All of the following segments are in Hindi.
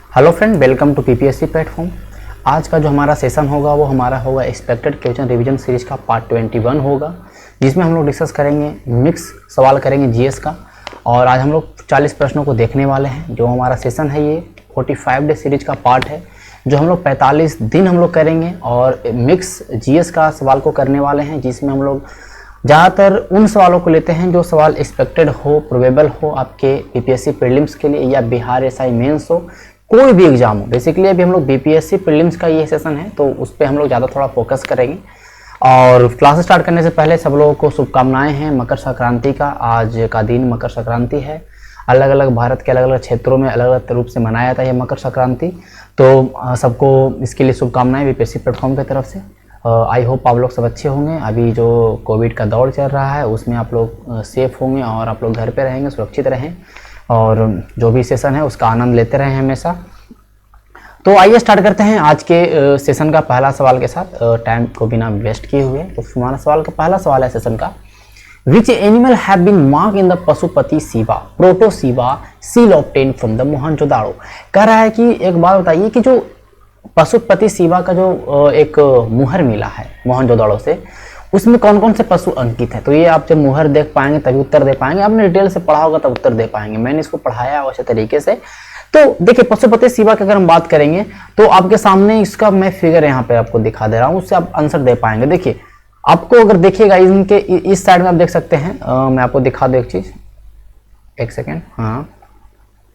Hello friend, welcome to PPSC platform. आज का जो हमारा सेशन होगा वो हमारा होगा एक्सपेक्टेड क्वेश्चन रिवीजन सीरीज का पार्ट 21 होगा, जिसमें हम लोग डिस्कस करेंगे मिक्स सवाल करेंगे जीएस का। और आज हम लोग 40 प्रश्नों को देखने वाले हैं। जो हमारा सेशन है ये 45 डे सीरीज का पार्ट है, जो हम लोग 45 दिन हम लोग करेंगे और मिक्स जीएस का सवाल को करने वाले हैं, जिसमें हम लोग ज़्यादातर उन सवालों को लेते हैं जो सवाल एक्सपेक्टेड हो, प्रोबेबल हो आपके बीपीएससी प्रीलिम्स के लिए या बिहार एसआई मेंस हो, कोई भी एग्जाम हो। बेसिकली अभी हम लोग बीपीएससी प्रीलिम्स का ये सेशन है, तो उस पर हम लोग ज़्यादा थोड़ा फोकस करेंगे। और क्लास स्टार्ट करने से पहले सब लोगों को शुभकामनाएं हैं मकर संक्रांति का। आज का दिन मकर संक्रांति है। अलग अलग भारत के अलग अलग क्षेत्रों में अलग अलग रूप से मनाया जाता है मकर संक्रांति। तो सबको इसके लिए शुभकामनाएं बीपीएससी प्लेटफॉर्म की तरफ से। आई होप आप लोग सब अच्छे होंगे। अभी जो कोविड का दौर चल रहा है उसमें आप लोग सेफ होंगे और आप लोग घर पे रहेंगे, सुरक्षित रहें और जो भी सेशन है उसका आनंद लेते रहें हमेशा। तो आइए स्टार्ट करते हैं आज के सेशन का पहला सवाल के साथ, टाइम को बिना वेस्ट किए हुए। तो हमारा सवाल का पहला सवाल है सेशन का, which animal have been mark in the Pashupati Shiva proto Shiva seal obtain from the Mohenjodaro. कह रहा है कि एक बात बताइए कि जो पशुपति शिवा का जो एक मुहर मिला है मोहनजोदाड़ो से, उसमें कौन कौन से पशु अंकित है। तो ये आप जब मुहर देख पाएंगे तभी उत्तर दे पाएंगे। आपने डिटेल से पढ़ा होगा तब उत्तर दे पाएंगे। मैंने इसको पढ़ाया अच्छे तरीके से। तो देखिए पशुपति शिवा की अगर हम बात करेंगे तो आपके सामने इसका मैं फिगर यहाँ पे आपको दिखा दे रहा हूँ, उससे आप आंसर दे पाएंगे। देखिए आपको अगर देखिएगा इनके इस साइड में आप देख सकते हैं, मैं आपको दिखा दूँ एक चीज, एक सेकेंड। हाँ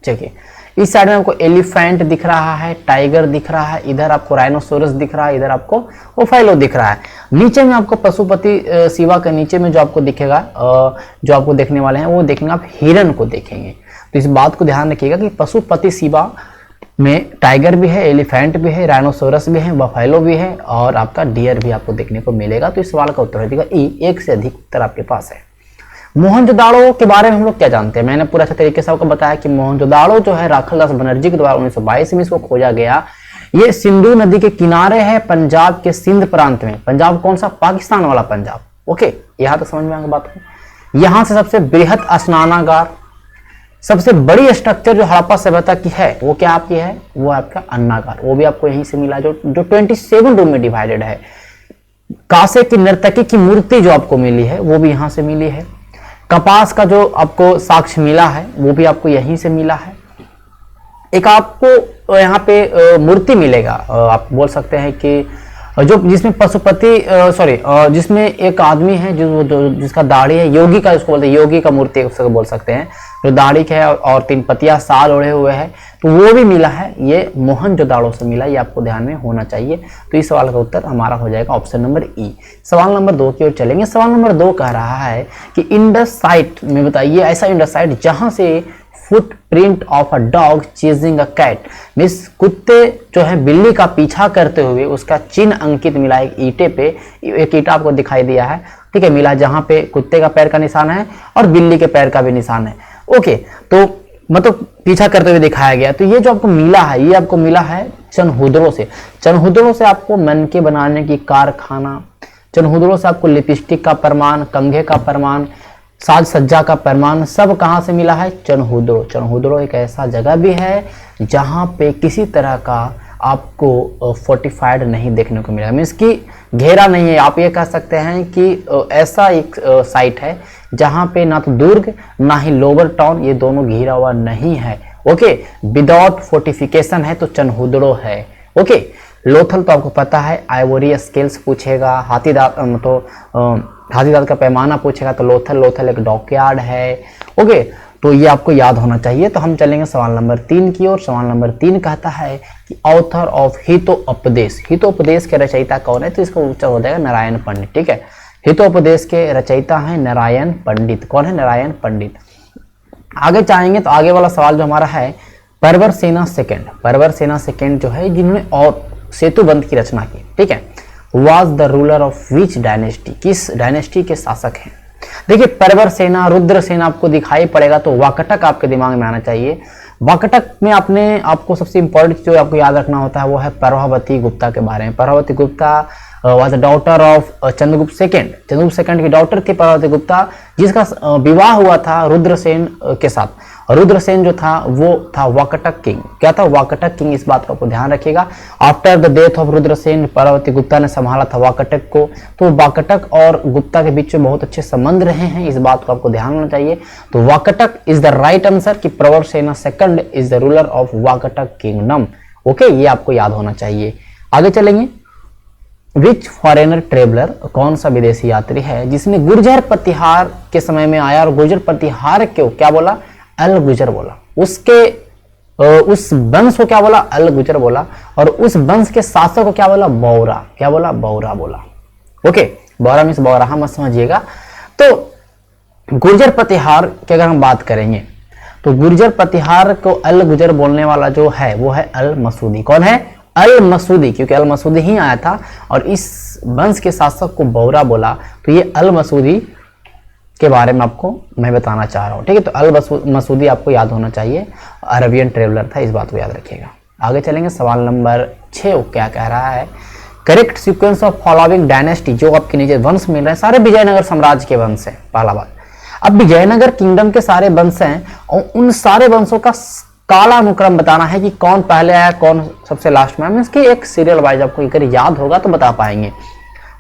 चलिए, इस साइड में आपको एलिफेंट दिख रहा है, टाइगर दिख रहा है, इधर आपको राइनोसोरस दिख रहा है, इधर आपको ओफाइलो दिख रहा है। नीचे में आपको पशुपति शिवा के नीचे में जो आपको दिखेगा, जो आपको देखने वाले हैं वो देखेंगे आप हिरन को देखेंगे। तो इस बात को ध्यान रखिएगा कि पशुपति शिवा में टाइगर भी है, एलिफेंट भी है, राइनोसोरस भी है, बफेलो भी है और आपका डियर भी आपको देखने को मिलेगा। तो इस सवाल का उत्तर हो जाएगा ई। एक से अधिक उत्तर आपके पास है। मोहनजोदाड़ो के बारे में हम लोग क्या जानते हैं, मैंने पूरा अच्छे तरीके से आपको बताया कि मोहनजोदाड़ो जो है राखलदास बनर्जी के द्वारा 1922 में इसको खोजा गया। ये सिंधु नदी के किनारे है, पंजाब के सिंध प्रांत में। पंजाब कौन सा? पाकिस्तान वाला पंजाब। ओके, यहां तक समझ में आएगा बात को। यहां से सबसे बृहद स्नानागार, सबसे बड़ी स्ट्रक्चर जो हड़प्पा सभ्यता की है वो क्या आपकी है? वो आपका अन्नागार, वो भी आपको यहीं से मिला, जो 27 रूम में डिवाइडेड है। कांसे की नर्तकी की मूर्ति जो आपको मिली है वो भी यहां से मिली है। कपास का जो आपको साक्ष्य मिला है वो भी आपको यहीं से मिला है। एक आपको यहाँ पे मूर्ति मिलेगा, आप बोल सकते हैं कि जो जिसमें जिसमें एक आदमी है जिसका दाढ़ी है, योगी का इसको बोलते हैं, योगी का मूर्ति उसको बोल सकते हैं, जो दाढ़ी है और 3 पतिया साल ओढ़े हुए है, तो वो भी मिला है। ये मोहनजोदाड़ो से मिला, ये आपको ध्यान में होना चाहिए। तो इस सवाल का उत्तर हमारा हो जाएगा ऑप्शन नंबर ई। सवाल नंबर 2 की ओर चलेंगे। सवाल नंबर 2 कह रहा है कि इंडस साइट में बताइए ऐसा इंडस साइट जहां से footprint of a dog chasing a cat, means कुत्ते जो है बिल्ली का पीछा करते हुए उसका चिन्ह अंकित मिला है ईंटे पे। एक ईंटा आपको दिखाई दिया है, ठीक है, मिला, जहां पे कुत्ते का पैर का निशान है और बिल्ली के पैर का भी निशान है। ओके, तो मतलब पीछा करते हुए दिखाया गया। तो ये जो आपको मिला है ये आपको मिला है चनहुदड़ो से। चनहुदड़ो से आपको मनके बनाने की कारखाना, चनहुदड़ो से आपको लिपस्टिक का प्रमाण, कंघे का प्रमाण, साज सज्जा का प्रमाण, सब कहां से मिला है? चनहुदड़ो। चनहुदड़ो एक ऐसा जगह भी है जहां पे किसी तरह का आपको फोर्टिफाइड नहीं देखने को मिलेगा, मीन्स कि घेरा नहीं है। आप ये कह सकते हैं कि ऐसा एक साइट है जहां पे ना तो दुर्ग ना ही लोअर टाउन, ये दोनों घिरा हुआ नहीं है। ओके, विदाउट फोर्टिफिकेशन है तो चनहुदड़ो है। ओके, लोथल तो आपको पता है, आइवोरी स्केल्स पूछेगा, हाथी दांत का पैमाना पूछेगा तो लोथल एक डॉकयार्ड है। ओके, तो ये आपको याद होना चाहिए। तो हम चलेंगे सवाल नंबर 3 की ओर। सवाल नंबर 3 कहता है कि ऑथर ऑफ हितोपदेश, हितोपदेश के रचयिता कौन है? तो इसका उत्तर हो जाएगा नारायण पंडित। ठीक है, हितोपदेश के रचयिता हैं नारायण पंडित। कौन है? नारायण पंडित। आगे चाहेंगे तो आगे वाला सवाल जो हमारा है, परवर सेना सेकेंड जो है जिन्होंने और सेतु बंध की रचना की, ठीक है, was the ruler of which dynasty, किस डायनेस्टी के शासक हैं? देखिए परवर सेना, रुद्र सेना आपको दिखाई पड़ेगा तो वाकटक आपके दिमाग में आना चाहिए। वाकटक में आपको सबसे इंपॉर्टेंट जो आपको याद रखना होता है वो है प्रभावती गुप्ता के बारे में। Prabhavati Gupta was the daughter of Chandragupta second की डॉटर थी प्रभावती गुप्ता, जिसका विवाह हुआ था रुद्रसेन के साथ। रुद्रसेन जो था वो था वाकटक किंग। क्या था? वाकटक किंग। इस बात का आपको ध्यान रखिएगा। After the death of Rudrasena Parvati Gupta ने संभाला था वाकटक को। तो वाकटक और गुप्ता के बीच में बहुत अच्छे संबंध रहे हैं, इस बात को आपको ध्यान होना चाहिए। तो Vakataka is the right answer कि Pravarasena second is the ruler of Vakataka kingdom. Okay, ये आपको याद होना चाहिए। आगे चलेंगे। विच फॉरेनर ट्रेवलर, कौन सा विदेशी यात्री है जिसने गुर्जर प्रतिहार के समय में आया और गुर्जर प्रतिहार क्यों क्या बोला? अल गुजर बोला। उस वंश को क्या बोला? अल गुजर बोला। और उस वंश के शासक को क्या बोला? बौरा। क्या बोला? बौरा बोला। ओके, बौरा मीन्स बौराहा मत समझिएगा। तो गुर्जर प्रतिहार की अगर हम बात करेंगे तो गुर्जर प्रतिहार को अल गुजर बोलने वाला जो है वो है अल मसूदी। कौन है? अल मसूदी, क्योंकि अल मसूदी ही आया था और इस वंश के शासक को बौरा बोला। तो ये अल मसूदी के बारे में आपको मैं बताना चाह रहा हूँ। ठीक है, तो अल मसूदी आपको याद होना चाहिए, अरबियन ट्रेवलर था, इस बात को याद रखिएगा। आगे चलेंगे। सवाल नंबर 6 क्या कह रहा है? Correct sequence of following dynasty, जो आपके नीचे वंश मिल रहे हैं सारे विजयनगर साम्राज्य के वंश है। पहला बात, अब विजयनगर किंगडम के सारे वंश हैं और उन सारे वंशों का कालानुक्रम बताना है कि कौन पहले आया कौन सबसे लास्ट में। इसकी एक सीरियल वाइज आपको अगर याद होगा तो बता पाएंगे।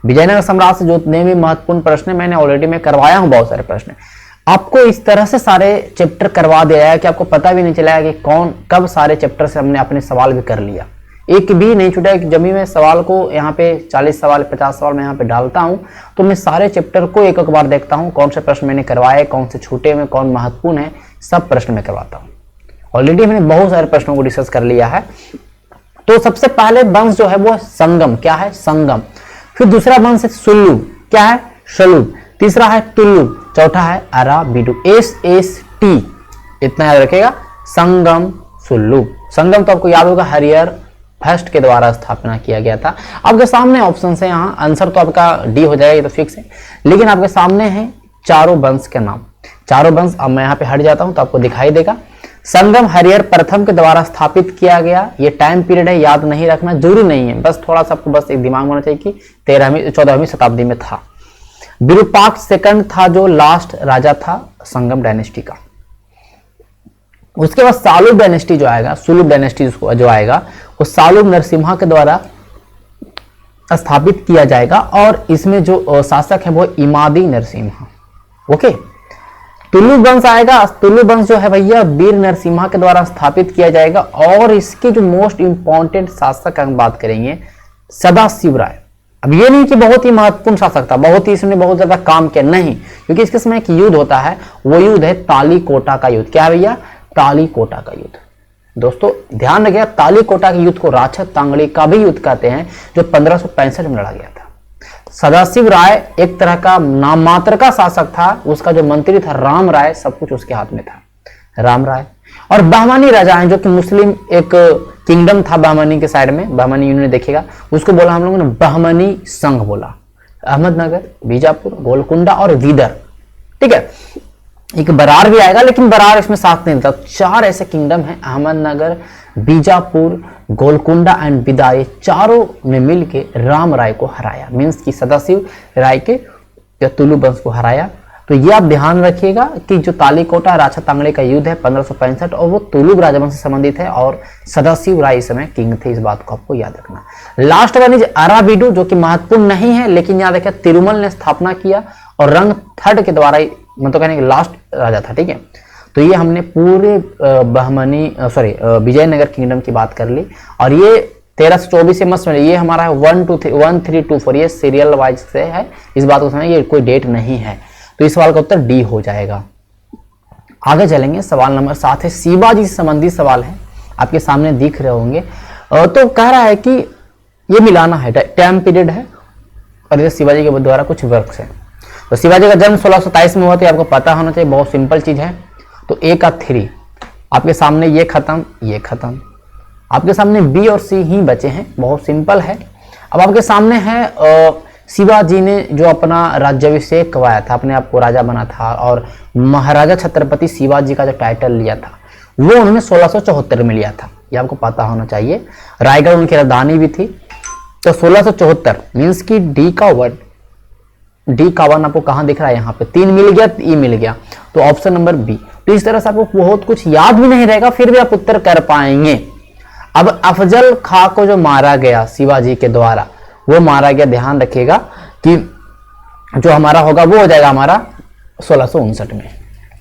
विजयनगर साम्राज्य से जितने भी महत्वपूर्ण प्रश्न मैंने ऑलरेडी मैं करवाया हूं, बहुत सारे प्रश्न आपको इस तरह से सारे चैप्टर करवा दिया है कि आपको पता भी नहीं चला कि कौन कब सारे चैप्टर से हमने अपने सवाल भी कर लिया। एक भी नहीं छूटा कि जब भी मैं सवाल को यहाँ पे 40 सवाल 50 सवाल मैं यहाँ पे डालता हूँ तो मैं सारे चैप्टर को एक एक बार देखता हूँ, कौन से प्रश्न मैंने करवाए, कौन से छूटे में, कौन महत्वपूर्ण है, सब प्रश्न मैं करवाता हूँ। ऑलरेडी मैंने बहुत सारे प्रश्नों को डिस्कस कर लिया है। तो सबसे पहले वंश जो है वो संगम। क्या है? संगम। फिर दूसरा वंश है सुल्लू। क्या है? शलूब। तीसरा है तुल्लु। चौथा है अराबिडु। SST, इतना याद रखेगा। संगम, सुल्लू। संगम तो आपको याद होगा हरियर फर्स्ट के द्वारा स्थापना किया गया था। आपके सामने ऑप्शन है, यहाँ आंसर तो आपका डी हो जाएगा, ये तो फिक्स है, लेकिन आपके सामने है चारों वंश के नाम। चारों वंश, अब मैं यहाँ पे हट जाता हूं तो आपको दिखाई देगा। संगम हरियर प्रथम के द्वारा स्थापित किया गया। ये टाइम पीरियड है, याद नहीं रखना, जरूरी नहीं है, बस थोड़ा सा आपको बस एक दिमाग में होना चाहिए कि 14वीं शताब्दी में था। विरूपाक्ष सेकंड था जो लास्ट राजा था संगम डायनेस्टी का। उसके बाद सालुब डायनेस्टी जो आएगा, सुलुब डायनेस्टी जो आएगा, वो सालुब नरसिम्हा के द्वारा स्थापित किया जाएगा और इसमें जो शासक है वो इमादी नरसिम्हा। ओके, तुलु वंश आएगा। तुलु वंश जो है भैया वीर नरसिम्हा के द्वारा स्थापित किया जाएगा और इसके जो मोस्ट इंपॉर्टेंट शासक हम बात करेंगे सदाशिव राय। अब ये नहीं कि बहुत ही महत्वपूर्ण शासक था, बहुत ही इसने बहुत ज्यादा काम किया, नहीं, क्योंकि इसके समय एक युद्ध होता है, वो युद्ध है तालीकोटा का युद्ध। क्या भैया? तालीकोटा का युद्ध। दोस्तों ध्यान रखिएगा, तालीकोटा के युद्ध को राछत तांगड़ी का भी युद्ध कहते हैं, जो 1565 में लड़ा गया था। सदाशिव राय एक तरह का नाम मात्र का शासक था, उसका जो मंत्री था राम राय, सब कुछ उसके हाथ में था, राम राय। और बहमनी राजा हैं, जो कि मुस्लिम एक किंगडम था बहमनी के साइड में, बहमनी यूनियन देखिएगा, उसको बोला हम लोगों ने बहमनी संघ बोला। अहमदनगर, बीजापुर, गोलकुंडा और वीदर। ठीक है, एक बरार भी आएगा लेकिन बरार इसमें साथ नहीं देता। 4 ऐसे किंगडम हैं, अहमदनगर, बीजापुर, गोलकुंडा एंड विदा, ये चारों ने मिलके राम राय को हराया, मीन्स की सदाशिव राय के तुलु वंश को हराया। तो ये आप ध्यान रखिएगा कि जो तालीकोटा राछत तांगड़े का युद्ध है 1565 और वो तुलुब राजवंश से संबंधित है और सदाशिव राय इस समय किंग थे, इस बात को आपको याद रखना। लास्ट वन इज अराबिडु, जो कि महत्वपूर्ण नहीं है लेकिन याद रखिए तिरुमल ने स्थापना किया और रंग थर्ड के द्वारा, मतलब कहने के लास्ट राजा था। ठीक है, तो ये हमने पूरे विजयनगर किंगडम की बात कर ली और ये 1324 से मत, ये हमारा है 1 2 3 1 3 2 4, ये सीरियल वाइज से है, इस बात को समझ, ये कोई डेट नहीं है। तो इस सवाल का उत्तर डी हो जाएगा। आगे चलेंगे, सवाल नंबर 7 है, शिवाजी से संबंधित सवाल है, आपके सामने दिख रहे होंगे। तो कह रहा है कि ये मिलाना है, टाइम पीरियड है और ये शिवाजी के द्वारा कुछ वर्क्स है। तो शिवाजी का जन्म 1627 में हुआ, तो आपको पता होना चाहिए, बहुत सिंपल चीज है। तो ए का 3 आपके सामने, ये खत्म, ये खत्म, आपके सामने बी और सी ही बचे हैं, बहुत सिंपल है। अब आपके सामने है शिवाजी ने जो अपना राज्याभिषेक करवाया था, अपने आप को राजा बना था और महाराजा छत्रपति शिवाजी का जो टाइटल लिया था वो उन्होंने 1674 में लिया था, ये आपको पता होना चाहिए। रायगढ़ उनकी राजधानी भी थी। तो 1674 मीन्स की डी का 1, डी का 1 आपको कहाँ दिख रहा है, यहाँ पे 3 मिल गया, ई मिल गया, तो ऑप्शन नंबर बी। तो इस तरह से आपको बहुत कुछ याद भी नहीं रहेगा, फिर भी आप उत्तर कर पाएंगे। अब अफजल खां को जो मारा गया शिवाजी के द्वारा, वो मारा गया, ध्यान रखिएगा कि जो हमारा होगा वो हो जाएगा हमारा 1659 में।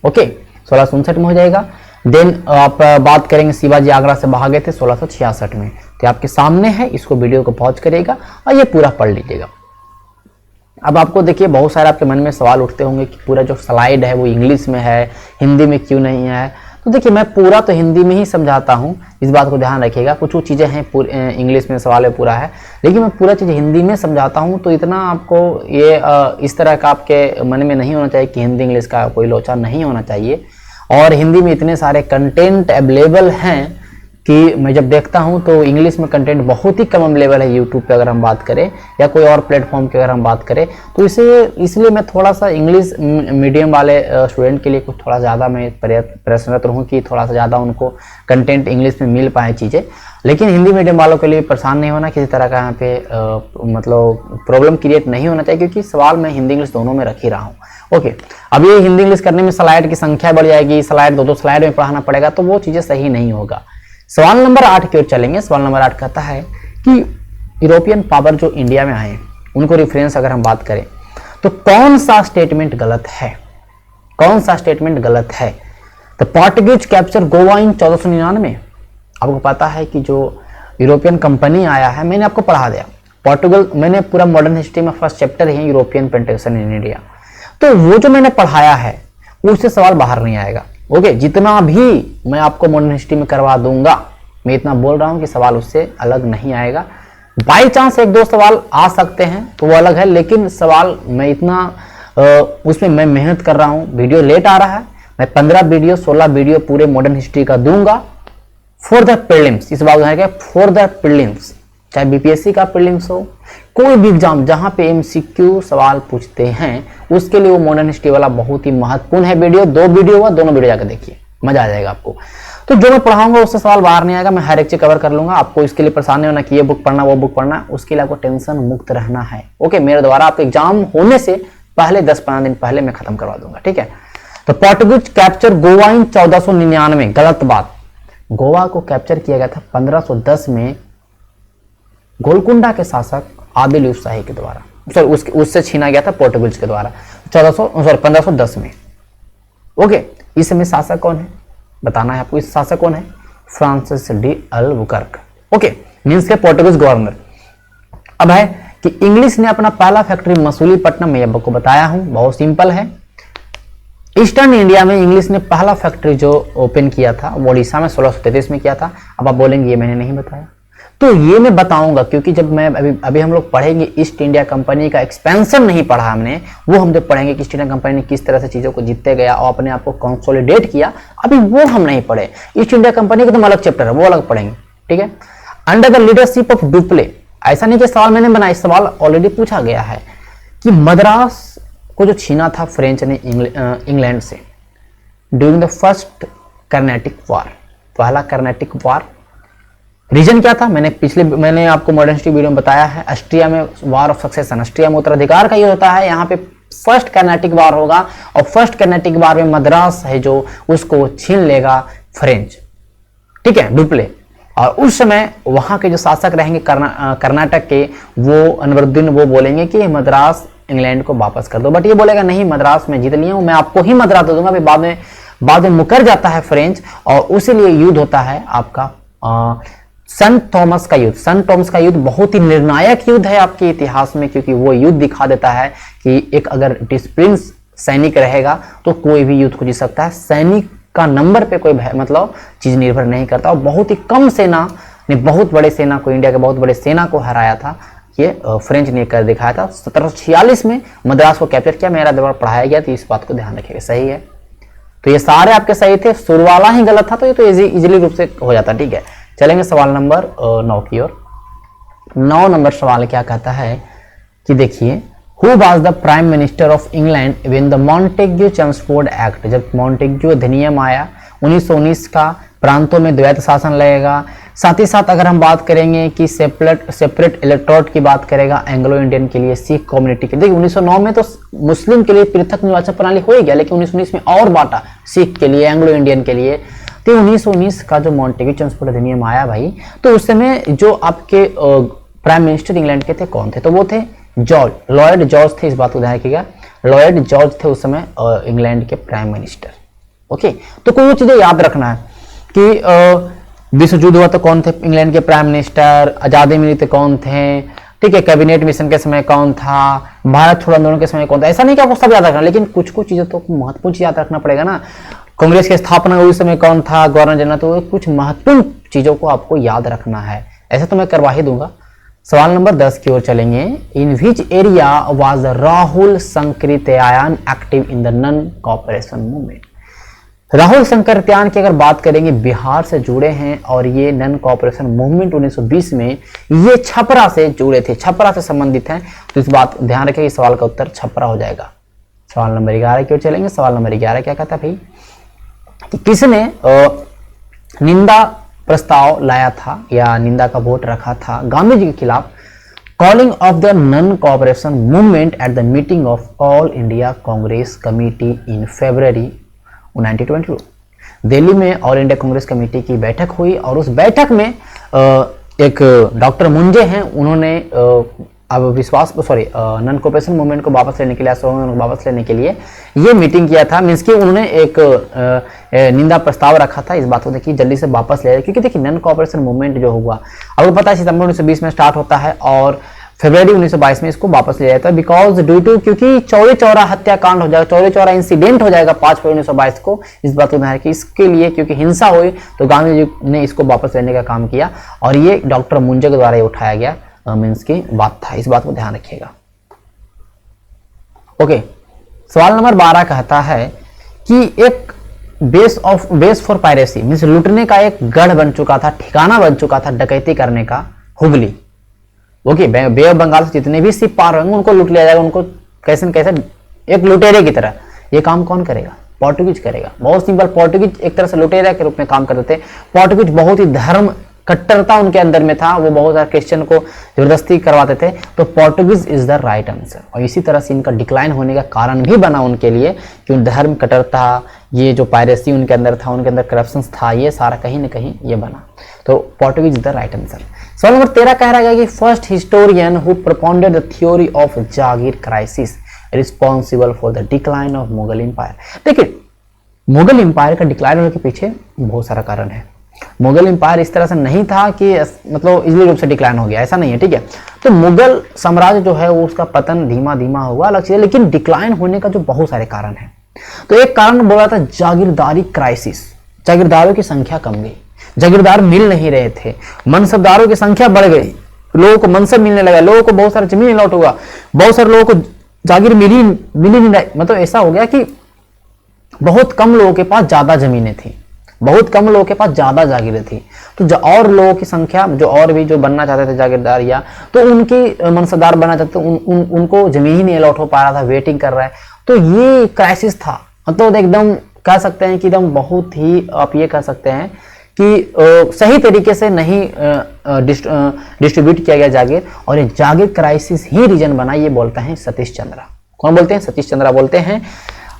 ओके, 1659 में हो जाएगा। देन आप बात करेंगे शिवाजी आगरा से भागे थे 1666 में। तो आपके सामने है, इसको वीडियो को पॉज करिएगा और ये पूरा पढ़ लीजिएगा। अब आपको देखिए बहुत सारे आपके मन में सवाल उठते होंगे कि पूरा जो स्लाइड है वो इंग्लिश में है, हिंदी में क्यों नहीं है। तो देखिए मैं पूरा तो हिंदी में ही समझाता हूँ, इस बात को ध्यान रखिएगा। कुछ चीज़ें हैं इंग्लिश में सवाल है पूरा है, लेकिन मैं पूरा चीज़ हिंदी में समझाता हूँ। तो इतना आपको ये इस तरह का आपके मन में नहीं होना चाहिए कि हिंदी इंग्लिश का कोई लोचा नहीं होना चाहिए। और हिंदी में इतने सारे कंटेंट अवेलेबल हैं कि मैं जब देखता हूं तो इंग्लिश में कंटेंट बहुत ही कम अवेलेबल है यूट्यूब पे अगर हम बात करें, या कोई और प्लेटफॉर्म की अगर हम बात करें। तो इसलिए मैं थोड़ा सा इंग्लिश मीडियम वाले स्टूडेंट के लिए कुछ थोड़ा ज़्यादा मैं प्रयत्नरत रहूँ कि थोड़ा सा ज़्यादा उनको कंटेंट इंग्लिश में मिल पाए चीज़ें। लेकिन हिंदी मीडियम वालों के लिए परेशान नहीं होना, किसी तरह का यहाँ पे मतलब प्रॉब्लम क्रिएट नहीं होना चाहिए, क्योंकि सवाल मैं हिंदी इंग्लिश दोनों में रख ही रहा हूँ। ओके, अब ये हिंदी इंग्लिश करने में स्लाइड की संख्या बढ़ जाएगी, स्लाइड 2-2 स्लाइड में पढ़ाना पड़ेगा, तो वो चीज़ें सही नहीं होगा। सवाल नंबर 8 की ओर चलेंगे। सवाल नंबर 8 कहता है कि यूरोपियन पावर जो इंडिया में आए, उनको रेफरेंस अगर हम बात करें तो कौन सा स्टेटमेंट गलत है, कौन सा स्टेटमेंट गलत है। तो पोर्टुगीज कैप्चर गोवा इन 1499। आपको पता है कि जो यूरोपियन कंपनी आया है, मैंने आपको पढ़ा दिया पोर्टुगल, मैंने पूरा मॉडर्न हिस्ट्री में फर्स्ट चैप्टर है यूरोपियन पेंटेशन इन इंडिया, तो वो जो मैंने पढ़ाया है उससे सवाल बाहर नहीं आएगा। ओके, जितना भी मैं आपको मॉडर्न हिस्ट्री में करवा दूंगा, मैं इतना बोल रहा हूं कि सवाल उससे अलग नहीं आएगा। बाई चांस 1-2 सवाल आ सकते हैं तो वो अलग है, लेकिन सवाल मैं इतना उसमें मैं मेहनत कर रहा हूं। वीडियो लेट आ रहा है, मैं 15 वीडियो 16 वीडियो पूरे मॉडर्न हिस्ट्री का दूंगा फॉर द प्रीलिम्स। इस बात फॉर द प्रीलिम्स, चाहे बीपीएससी का प्रीलिम्स हो, कोई भी एग्जाम जहां पे एमसीक्यू सवाल पूछते हैं, उसके लिए वो मॉडर्न हिस्ट्री वाला बहुत ही महत्वपूर्ण है वीडियो। 2 वीडियो हुआ, दोनों वीडियो जाकर देखिए, मजा आ जाएगा आपको। तो जो मैं पढ़ाऊंगा उससे सवाल बाहर नहीं आएगा, मैं हर एक चीज कवर कर लूंगा। आपको इसके लिए परेशान नहीं होना कि ये बुक पढ़ना वो बुक पढ़ना, उसके लिए आपको टेंशन मुक्त रहना है। ओके, मेरे द्वारा आपके एग्जाम होने से पहले 10-15 दिन पहले मैं खत्म करवा दूंगा, ठीक है। तो पोर्टुगीज कैप्चर गोवा इन 1499, गलत बात। गोवा को कैप्चर किया गया था 1510 में गोलकुंडा के शासक आदिल शाही के द्वारा, सॉरी उससे छीना गया था पोर्टुगीज के द्वारा 1510 में। ओके, इस समय शासक कौन है बताना है आपको। इस शासक कौन है, Francis de Albuquerque. Okay, means के पोर्टुगीज गवर्नर। अब है कि इंग्लिश ने अपना पहला फैक्ट्री मसूलीपट्टनम में आपको बताया हूं, बहुत सिंपल है। ईस्टर्न इंडिया में इंग्लिश ने पहला फैक्ट्री जो ओपन किया था वो उड़ीसा में 1633 में किया था। अब आप बोलेंगे ये मैंने नहीं बताया, तो ये मैं बताऊंगा, क्योंकि जब मैं अभी हम लोग पढ़ेंगे ईस्ट इंडिया कंपनी का एक्सपेंशन नहीं पढ़ा हमने, वो हम जब पढ़ेंगे कि ईस्ट इंडिया कंपनी ने किस तरह से चीजों को जीतते गया और अपने आप को कंसोलिडेट किया, अभी वो हम नहीं पढ़े। ईस्ट इंडिया कंपनी का तो अलग चैप्टर है, वो अलग पढ़ेंगे, ठीक है। Under the leadership of Dupleix, ऐसा नहीं कि सवाल मैंने बनाया, सवाल ऑलरेडी पूछा गया है कि मद्रास को जो छीना था फ्रेंच ने इंग्लैंड से during the first Carnatic war, पहला कर्नाटिक वॉर। रीजन क्या था, मैंने आपको मॉडर्न हिस्ट्री वीडियो में बताया है। ऑस्ट्रिया में वॉर ऑफ सक्सेशन, ऑस्ट्रिया में उत्तराधिकार का युद्ध होता है, यहाँ पे फर्स्ट कर्नाटिक वॉर होगा और फर्स्ट कर्नाटिक वॉर में मद्रास है जो उसको छीन लेगा फ्रेंच, ठीक है, डुप्ले। और उस समय वहां के जो शासक रहेंगे कर्नाटक के, वो अनवरुद्दीन, वो बोलेंगे कि मद्रास इंग्लैंड को वापस कर दो, बट ये बोलेगा नहीं, मद्रास में जीत लिया हूं, मैं आपको ही मद्रास दे दूंगा। बाद में मुकर जाता है फ्रेंच और उसी लिए युद्ध होता है आपका सेंट थॉमस का युद्ध। सेंट थॉमस का युद्ध बहुत ही निर्णायक युद्ध है आपके इतिहास में, क्योंकि वो युद्ध दिखा देता है कि एक अगर डिसिप्लिन सैनिक रहेगा तो कोई भी युद्ध को जीत सकता है। सैनिक का नंबर पे कोई मतलब चीज निर्भर नहीं करता, और बहुत ही कम सेना ने बहुत बड़े सेना को, इंडिया के बहुत बड़े सेना को हराया था, ये फ्रेंच ने कर दिखाया था। 1746 में मद्रास को कैप्चर किया, मेरा द्वारा पढ़ाया गया, तो इस बात को ध्यान रखिएगा, सही है। तो ये सारे आपके सही थे, शुरू वाला ही गलत था, तो ये तो इजीली रूप से हो जाता, ठीक है। चलेंगे सवाल नंबर 9 की ओर। 9 नंबर सवाल क्या कहता है कि देखिए, who was the prime minister of England when the Montagu Chelmsford act, जब मॉन्टेग्यू अधिनियम आया 1919 का, प्रांतों में द्वैत शासन लगेगा, साथ ही साथ अगर हम बात करेंगे कि सेपरेट इलेक्टोरेट की बात करेगा एंग्लो इंडियन के लिए, सिख कम्युनिटी के लिए। देखिए 1909 में तो मुस्लिम के लिए पृथक निर्वाचन प्रणाली हो ही गया, लेकिन 1919 में और बांटा सिख के लिए, एंग्लो इंडियन के लिए। तो 1919 का जो मॉन्टेग्यू चेम्सफोर्ड अधिनियम आया भाई, तो उस समय जो आपके प्राइम मिनिस्टर इंग्लैंड के थे कौन थे, तो वो थे जॉर्ज, लॉयड जॉर्ज थे, इस बात को ध्यान रखिएगा, लॉयड जॉर्ज थे उस समय इंग्लैंड के प्राइम मिनिस्टर। ओके, तो कोई चीजें याद रखना है कि विश्व युद्ध हुआ तो कौन थे इंग्लैंड के प्राइम मिनिस्टर, आजादी मिली तो कौन थे, ठीक है, कैबिनेट मिशन के समय कौन था, भारत छोड़ो आंदोलन के समय कौन था। ऐसा नहीं कि आपको सब याद रखना, लेकिन कुछ कुछ चीजें तो महत्वपूर्ण याद रखना पड़ेगा ना। कांग्रेस की स्थापना हुई उस समय कौन था, गवर्नर जनरल, तो कुछ महत्वपूर्ण चीजों को आपको याद रखना है। ऐसा तो मैं करवा ही दूंगा। सवाल नंबर 10 की ओर चलेंगे। In which area was Rahul Sankrityayan active in the non cooperation movement. Rahul Sankrityayan की अगर बात करेंगे, बिहार से जुड़े हैं और ये नॉन कॉपरेशन मूवमेंट 1920 में ये छपरा से जुड़े थे, छपरा से संबंधित हैं। तो इस बात ध्यान रखें, इस सवाल का उत्तर छपरा हो जाएगा। सवाल नंबर 11 की ओर चलेंगे। सवाल नंबर 11 क्या कहता है भाई कि किसने निंदा प्रस्ताव लाया था या निंदा का वोट रखा था गांधी जी के खिलाफ, calling off the non cooperation movement at the meeting of All India Congress committee in February 1922। Delhi में ऑल इंडिया कांग्रेस कमेटी की बैठक हुई और उस बैठक में एक डॉक्टर मुंजे हैं, उन्होंने अब नॉन कॉपरेशन मूवमेंट को वापस लेने के लिए, वापस लेने के लिए ये मीटिंग किया था। मीन्स कि उन्होंने एक निंदा प्रस्ताव रखा था। इस बात को देखिए जल्दी से वापस ले, क्योंकि देखिए नॉन कॉपरेशन मूवमेंट जो हुआ आपको पता है सितंबर 1920 में स्टार्ट होता है और फरवरी 1922 में इसको वापस ले जाता है, बिकॉज ड्यू टू, क्योंकि चौरी चौरा हत्याकांड हो जाएगा, चौरी चौरा इंसिडेंट हो जाएगा 5 फरवरी 1922 को। इस बात को ध्यान रखिए, इसके लिए क्योंकि हिंसा हुई तो गांधी जी ने इसको वापस लेने का काम किया और ये डॉक्टर मुंजे के द्वारा ये उठाया गया मीन्स की बात था। इस बात को ध्यान रखिएगा। ओके, सवाल नंबर 12 कहता है कि एक बेस फॉर पायरेसी मीन्स लूटने का एक गढ़ बन चुका था, ठिकाना बन चुका था डकैती करने का, Hooghly. Okay, bay of Bengal से जितने भी शिप पार होंगे उनको लूट लिया जाएगा, उनको कैसे न कैसे एक लुटेरे की तरह। ये काम कौन करेगा? पोर्टुगीज करेगा। बहुत सिंपल, पोर्टुगीज एक तरह से लुटेरे के रूप में काम करते थे। पोर्टुगीज बहुत ही धर्म कट्टरता उनके अंदर में था, वो बहुत सारे क्रिश्चियन को जबरदस्ती करवाते थे। तो Portuguese is the right answer. और इसी तरह से इनका डिक्लाइन होने का कारण भी बना उनके लिए कि धर्म कट्टरता, ये जो पायरेसी उनके अंदर था, उनके अंदर करप्शन था, ये सारा कहीं ना कहीं ये बना। तो Portuguese is the right answer. सवाल नंबर 13 कह रहा है कि first historian who propounded the theory of jagir crisis responsible for the decline of Mughal empire. देखिए मुगल एम्पायर का डिक्लाइन होने के पीछे बहुत सारा कारण है। मुगल एम्पायर इस तरह से नहीं था कि मतलब इजीली रूप से डिक्लाइन हो गया, ऐसा नहीं है, ठीक है। तो मुगल साम्राज्य जो है वो उसका पतन धीमा धीमा हुआ अलग चीज है, लेकिन डिक्लाइन होने का जो बहुत सारे कारण है। तो एक कारण बोला था जागीरदारी क्राइसिस, जागीरदारों की संख्या कम गई, जागीरदार मिल नहीं रहे थे, मनसबदारों की संख्या बढ़ गई, लोगों को मनसब मिलने लगा, लोगों को बहुत सारा जमीन अलॉट हुआ, बहुत सारे लोगों को जागीर मिली नहीं रही। मतलब ऐसा हो गया कि बहुत कम लोगों के पास ज्यादा जमीनें थी, बहुत कम लोगों के पास ज्यादा जागीरें थी। तो और लोगों की संख्या जो और भी जो बनना चाहते थे जागीरदार या तो उनकी मनसबदार बनना चाहते उनको जमीन ही नहीं अलॉट हो पा रहा था, वेटिंग कर रहा है। तो ये क्राइसिस था। मतलब एकदम कह सकते हैं कि एकदम बहुत ही आप ये कह सकते हैं कि सही तरीके से नहीं डिस्ट्रीब्यूट किया गया जागीर, और ये जागीर क्राइसिस ही रीजन बना। ये बोलते हैं सतीश चंद्रा। कौन बोलते हैं? सतीश चंद्रा बोलते हैं।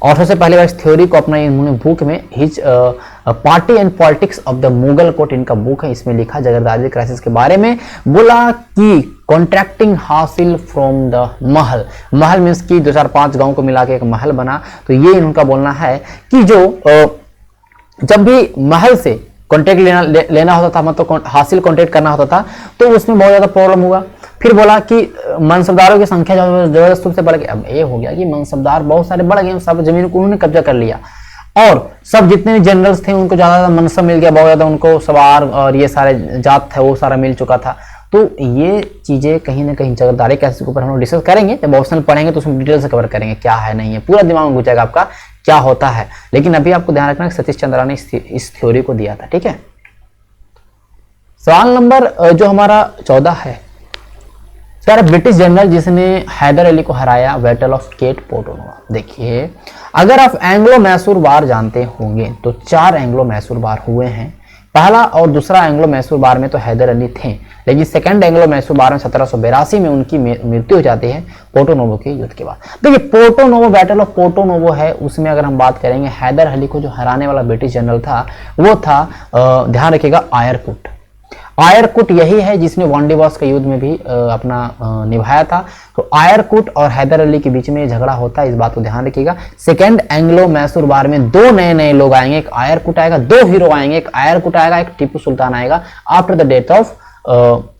और सबसे पहले बार इस थ्योरी को अपना इन्होंने बुक में his party and politics of the Mughal court इनका बुक है, इसमें लिखा जागीरदारी क्राइसिस के बारे में। बोला कि कॉन्ट्रैक्टिंग हासिल from the Mahal, Mahal means की 2-4-5 गांव को मिला के एक महल बना। तो ये इनका बोलना है कि जो जब भी महल से कॉन्ट्रैक्ट लेना होता था, मतलब हासिल कॉन्ट्रैक्ट करना होता था, तो उसमें बहुत ज्यादा प्रॉब्लम हुआ। फिर बोला कि मनसबदारों की संख्या जबरदस्त रूप से बढ़ गई। अब ये हो गया कि मनसबदार बहुत सारे बढ़ गए, सब जमीन को उन्होंने कब्जा कर लिया, और सब जितने भी जनरल्स थे उनको ज्यादा मनसब मिल गया, बहुत ज्यादा उनको सवार और ये सारे जात थे वो सारा मिल चुका था। तो ये चीजें कहीं ना कहीं जागीरदारी कैसे के ऊपर हम लोग डिस्कस करेंगे, जब ऑप्शन पढ़ेंगे तो उसमें डिटेल से कवर करेंगे क्या है नहीं है, पूरा दिमाग में घुसेगा आपका क्या होता है। लेकिन अभी आपको ध्यान रखना सतीश चंद्रा ने इस थ्योरी को दिया था, ठीक है। सवाल नंबर जो हमारा 14 है, सर ब्रिटिश जनरल जिसने हैदर अली को हराया, बैटल ऑफ केट पोटोनुआ। देखिए अगर आप एंग्लो मैसूर वार जानते होंगे तो 4 एंग्लो मैसूर वार हुए हैं। पहला और दूसरा एंग्लो मैसूर वार में तो हैदर अली थे, लेकिन सेकंड एंग्लो मैसूर वार में 1782 में उनकी मृत्यु हो जाती है पोर्टो नोवो के युद्ध के बाद। देखिए पोर्टो नोवो, बैटल ऑफ पोर्टो नोवो है, उसमें अगर हम बात करेंगे हैदर अली को जो हराने वाला ब्रिटिश जनरल था वो था, ध्यान रखिएगा, आयरकुट। आयरकुट यही है जिसने वांडीवास के युद्ध में भी अपना निभाया था। तो आयरकुट और हैदर अली के बीच में झगड़ा होता है, इस बात को ध्यान रखिएगा। सेकेंड एंग्लो मैसूर वार में दो नए नए लोग आएंगे, एक आयरकुट आएगा, दो हीरो आएंगे, एक आयरकुट आएगा, एक टीपू सुल्तान आएगा after the death of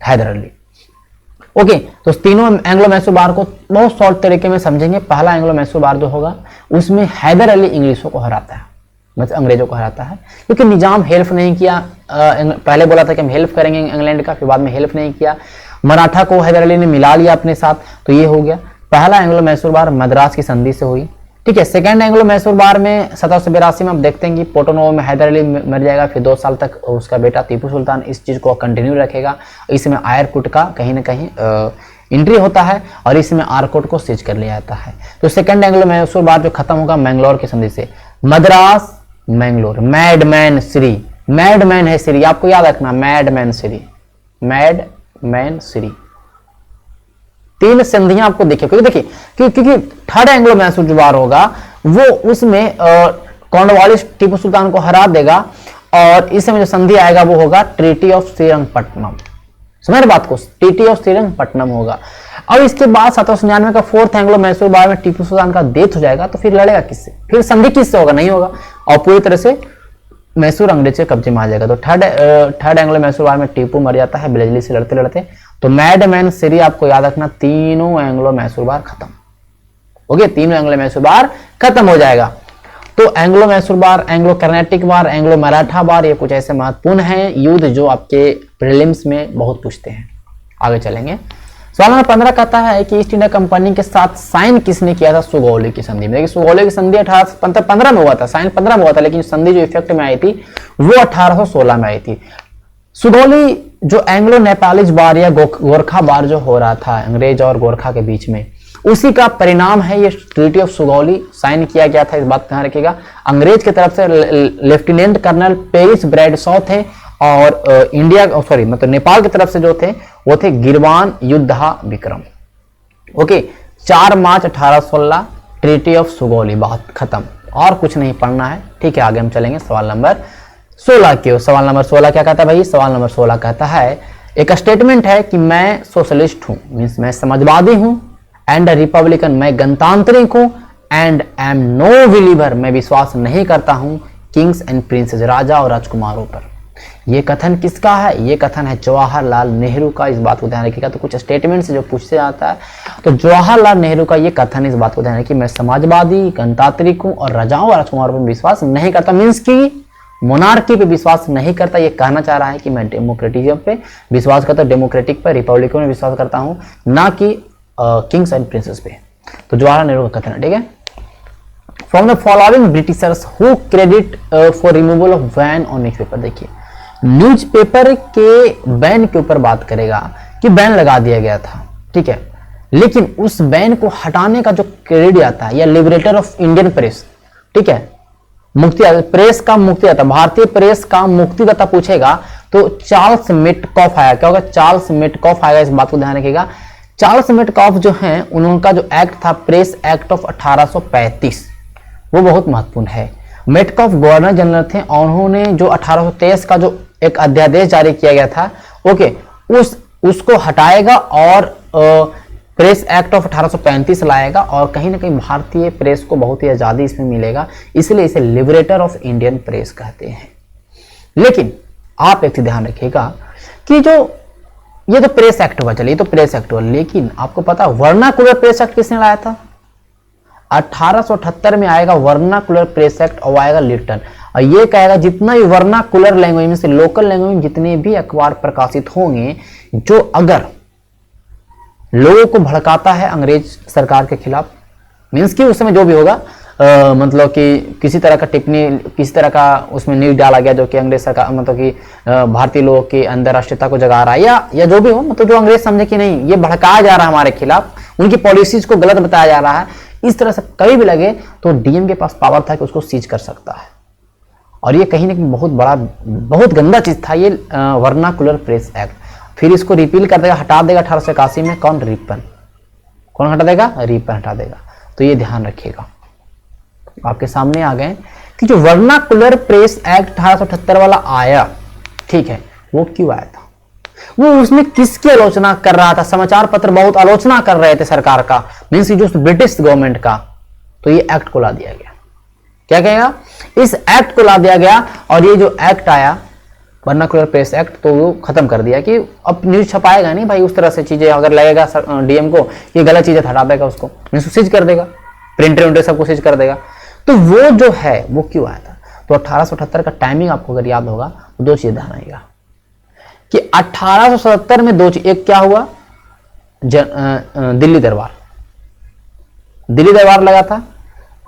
Hyder Ali. Okay, तो तीनों एंग्लो मैसूर वार को बहुत शॉर्ट तरीके में समझेंगे। पहला एंग्लो मैसूर वार जो होगा उसमें हैदर अली इंग्लिशों को हराता है, मतलब अंग्रेजों को हराता है, क्योंकि निजाम हेल्प नहीं किया। पहले बोला था कि हम हेल्प करेंगे इंग्लैंड का, फिर बाद में हेल्प नहीं किया। मराठा को हैदर अली ने मिला लिया अपने साथ, तो ये हो गया। पहला एंग्लो मैसूर वार मद्रास की संधि से हुई, ठीक है। सेकंड एंग्लो मैसूर वार में 1782 में आप देखते हैं कि पोर्टो नोवो में हैदर अली मर जाएगा, फिर 2 साल तक उसका बेटा टीपू सुल्तान इस चीज को कंटिन्यू रखेगा। इसमें आयरकुट का कहीं ना कहीं एंट्री होता है और इसमें आरकोट को सीज कर लिया जाता है। तो सेकंड एंग्लो मैसूर वार जो खत्म होगा मैंगलोर की संधि से। मद्रास मैंगलोर, मैडमैन श्री, मैडमैन है श्री, आपको याद रखना, मैडमैन श्री, मैडमैन श्री। 3 संधियां आपको देखिए, क्योंकि देखिए क्योंकि थर्ड एंग्लो मैसूर जो वार होगा वो उसमें कॉर्नवालिस टीपू सुल्तान को हरा देगा और इसमें जो संधि आएगा वो होगा ट्रीटी ऑफ श्रीरंगपट्टनम। समझ रहे बात को, ट्रीटी ऑफ श्रीरंगपट्टनम होगा। अब इसके बाद 1799 का फोर्थ एंग्लो मैसूर वार में टीपू सुल्तान का डेथ हो जाएगा, तो फिर लड़ेगा किससे, फिर संधि किससे होगा, नहीं होगा, और पूरी तरह से मैसूर अंग्रेज के कब्जे में आ जाएगा। तो थर्ड एंग्लो मैसूर वार में टीपू मर जाता है ब्लेजली से लड़ते लड़ते। तो मैडमैन श्री आपको याद रखना, तीनों एंग्लो मैसूर वार खत्म, ओके, तीनों एंग्लो मैसूर वार खत्म हो जाएगा। तो एंग्लो मैसूर वार, एंग्लो कर्नाटिक वार, एंग्लो मराठा वार, ये कुछ ऐसे महत्वपूर्ण हैं युद्ध जो आपके प्रीलिम्स में बहुत पूछते हैं। आगे चलेंगे। सवाल नंबर 15 कहता है कि ईस्ट इंडिया कंपनी के साथ साइन किसने किया था सुगौली की संधि में। देखिए सुगौली की संधि 1815 में हुआ था, साइन 15 में हुआ था, लेकिन संधि जो इफेक्ट में आई थी वो 1816 में आई थी। सुगौली जो एंग्लो नेपालीज वार या गोरखा वार जो हो रहा था अंग्रेज और गोरखा के बीच में, उसी का परिणाम है ये ट्रीटी ऑफ सुगौली, साइन किया गया था, इस बात ध्यान रखिएगा। अंग्रेज की तरफ से लेफ्टिनेंट कर्नल पेरिस ब्रैडशॉ थे और इंडिया सॉरी मतलब नेपाल की तरफ से जो थे वो थे Girvan Yuddha Vikram. Okay, 4 March 1816 treaty of Sugauli, बात खत्म, और कुछ नहीं पढ़ना है, ठीक है। आगे हम चलेंगे सवाल नंबर 16 के। सवाल नंबर 16 क्या कहता है भाई, सवाल नंबर 16 कहता है एक स्टेटमेंट है कि मैं सोशलिस्ट हूं, मीन्स मैं समाजवादी हूं, एंड रिपब्लिकन, मैं गणतांत्रिक हूं, एंड एम नो बिलीवर, मैं विश्वास नहीं करता हूं किंग्स एंड प्रिंसेस, राजा और राजकुमारों पर। ये कथन किसका है, ये कथन है जवाहरलाल नेहरू का, इस बात को ध्यान रखिएगा। तो कुछ स्टेटमेंट से जो पूछते जाता है तो जवाहरलाल नेहरू का ये कथन, इस बात को ध्यान रखिए, मैं समाजवादी गणतांत्रिक हूं और राजाओं और राजकुमारों पर विश्वास नहीं करता, मीन्स की मोनार्की पे विश्वास नहीं करता। ये कहना चाह रहा है कि मैं डेमोक्रेटिज्म पे विश्वास करता हूं, डेमोक्रेटिक पे, रिपब्लिकन में विश्वास करता हूं, ना कि किंग्स एंड प्रिंसेस पे। तो जवाहरलाल नेहरू का कथन है, ठीक है। From the following Britishers who credit for removal of ban on newspaper. देखिए न्यूज़पेपर के बैन के ऊपर बात करेगा कि बैन लगा दिया गया था, ठीक है, लेकिन उस बैन को हटाने का जो क्रेडिट आता है या लिबरेटर ऑफ इंडियन प्रेस, ठीक है, मुक्ति प्रेस का मुक्तिदाता, भारतीय प्रेस का मुक्तिदाता पूछेगा तो चार्ल्स मेटकॉफ आएगा। क्या होगा, चार्ल्स मेटकॉफ आएगा, इस बात को ध्यान रखिएगा। चार्ल्स मेटकॉफ जो है उनका जो एक्ट था प्रेस एक्ट ऑफ 1835, वो बहुत महत्वपूर्ण है। मेटकॉफ गवर्नर जनरल थे और उन्होंने जो 1823 का जो एक अध्यादेश जारी किया गया था, ओके, उसको हटाएगा और प्रेस एक्ट ऑफ 1835 लाएगा और कहीं ना कहीं भारतीय प्रेस को बहुत ही आजादी इसमें मिलेगा, इसलिए इसे लिबरेटर ऑफ इंडियन प्रेस कहते हैं। लेकिन आप एक चीज ध्यान रखिएगा कि जो ये तो प्रेस एक्ट हुआ, चलिए तो प्रेस एक्ट हुआ, लेकिन आपको पता वर्नाकुलर प्रेस एक्ट किसने लाया था, 1878 में आएगा वर्नाकुलर प्रेस एक्ट और आएगा लिटन, और ये कहेगा जितना भी वर्नाकुलर लैंग्वेज में से लोकल लैंग्वेज में जितने भी अखबार प्रकाशित होंगे जो अगर लोगों को भड़काता है अंग्रेज सरकार के खिलाफ, मीन्स कि उस समय जो भी होगा मतलब कि किसी तरह का टिप्पणी, किसी तरह का उसमें न्यूज डाला गया जो कि अंग्रेज सरकार मतलब कि भारतीय लोगों के अंदर राष्ट्रीयता को जगा रहा है या जो भी हो, मतलब जो अंग्रेज समझे कि नहीं ये भड़काया जा रहा है हमारे खिलाफ, उनकी पॉलिसीज को गलत बताया जा रहा है, इस तरह से कभी भी लगे तो डीएम के पास पावर था कि उसको सीज कर सकता है। और ये कहीं ना कहीं बहुत गंदा चीज था ये वर्नाकुलर प्रेस एक्ट। फिर इसको रिपील कर देगा, हटा देगा 1881 में कौन? रिपन। कौन हटा देगा? रिपन हटा देगा। तो ये ध्यान रखिएगा। आपके सामने आ गए कि जो वर्नाकुलर प्रेस एक्ट 1878 वाला आया, ठीक है, वो क्यों आया था? वो उसमें किसकी आलोचना कर रहा था? समाचार पत्र बहुत आलोचना कर रहे थे सरकार का, मीन्स जो ब्रिटिश गवर्नमेंट का। तो ये एक्ट को ला दिया गया। क्या कहेगा? इस एक्ट को ला दिया गया। और ये जो एक्ट आया वर्नाकुलर प्रेस एक्ट, तो वो खत्म कर दिया कि अब न्यूज छपाएगा नहीं भाई उस तरह से चीजें। अगर लगेगा डीएम को ये गलत चीजें, हटा देगा उसको, मीन्स सीज कर देगा, प्रिंटर विंटर सबको सीज कर देगा। तो वो जो है वो क्यों आया था? तो 1878 का टाइमिंग आपको अगर याद होगा तो दो चीजें ध्यान आएगा कि 1877 में दो चीज, एक क्या हुआ? दिल्ली दरबार लगा था।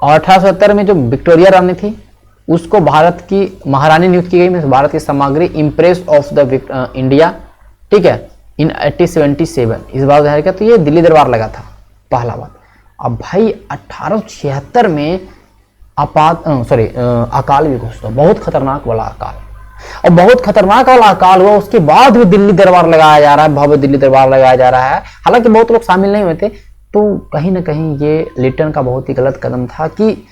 और 1870 में जो विक्टोरिया रानी थी उसको भारत की महारानी नियुक्त की गई, भारत की सामग्री इम्प्रेस ऑफ द इंडिया, ठीक है, इन 1877 इस बात ध्यान रखा। तो ये दिल्ली दरबार लगा था, पहला बात। अब भाई 1876 में अकाल भी घोषित हुआ, बहुत खतरनाक वाला अकाल। और बहुत खतरनाक वाला अकाल हुआ, उसके बाद भी दिल्ली दरबार लगाया जा रहा है, भव्य दिल्ली दरबार लगाया जा रहा है। हालांकि बहुत लोग शामिल नहीं हुए थे। तो कहीं ना कहीं ये लिटन का बहुत ही गलत कदम था कि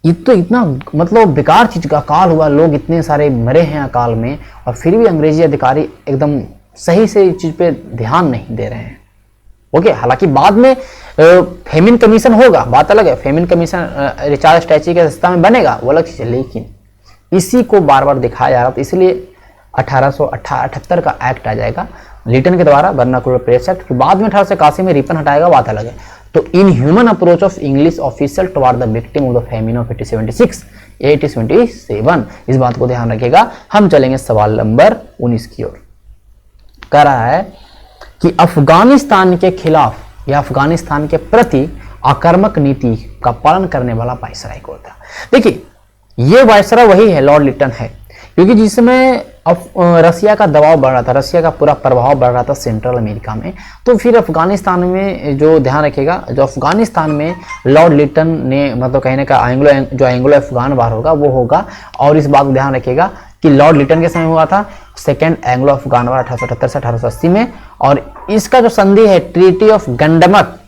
ये तो इतना मतलब बेकार चीज का अकाल हुआ, लोग इतने सारे मरे हैं अकाल में, और फिर भी अंग्रेजी अधिकारी एकदम सही से इस चीज पे ध्यान नहीं दे रहे हैं। ओके, हालांकि बाद में फेमिन कमीशन होगा, बात अलग है। फेमिन कमीशन रिचार्ड स्टैची के रास्ता में बनेगा, वो अलग चीज है। लेकिन इसी को बार बार दिखाया जा रहा था, इसलिए 1878 का एक्ट आ जाएगा लिटन के द्वारा, वर्नाकुलर प्रेस एक्ट। बाद में 1881 में रिपन हटाएगा, बात अलग है। तो inhuman approach of English official toward the victim of the famine of 1877, इस बात को ध्यान रखिएगा। हम चलेंगे सवाल नंबर 19 की ओर। कह रहा है कि अफगानिस्तान के खिलाफ या अफगानिस्तान के प्रति आक्रामक नीति का पालन करने वाला वायसराय कौन था? देखिए, ये वायसराय वही है, लॉर्ड लिटन है, क्योंकि जिसमें रसिया का दबाव बढ़ रहा था, रसिया का पूरा प्रभाव बढ़ रहा था सेंट्रल अमेरिका में। तो फिर अफगानिस्तान में जो ध्यान रखिएगा, जो अफगानिस्तान में लॉर्ड लिटन ने मतलब कहने का एंग्लो अफगान वार होगा वो होगा। और इस बात को ध्यान रखिएगा कि लॉर्ड लिटन के समय हुआ था सेकेंड एंग्लो अफगान वार 1878 से 1880 में। और इसका जो संधि है ट्रीटी ऑफ गंडमक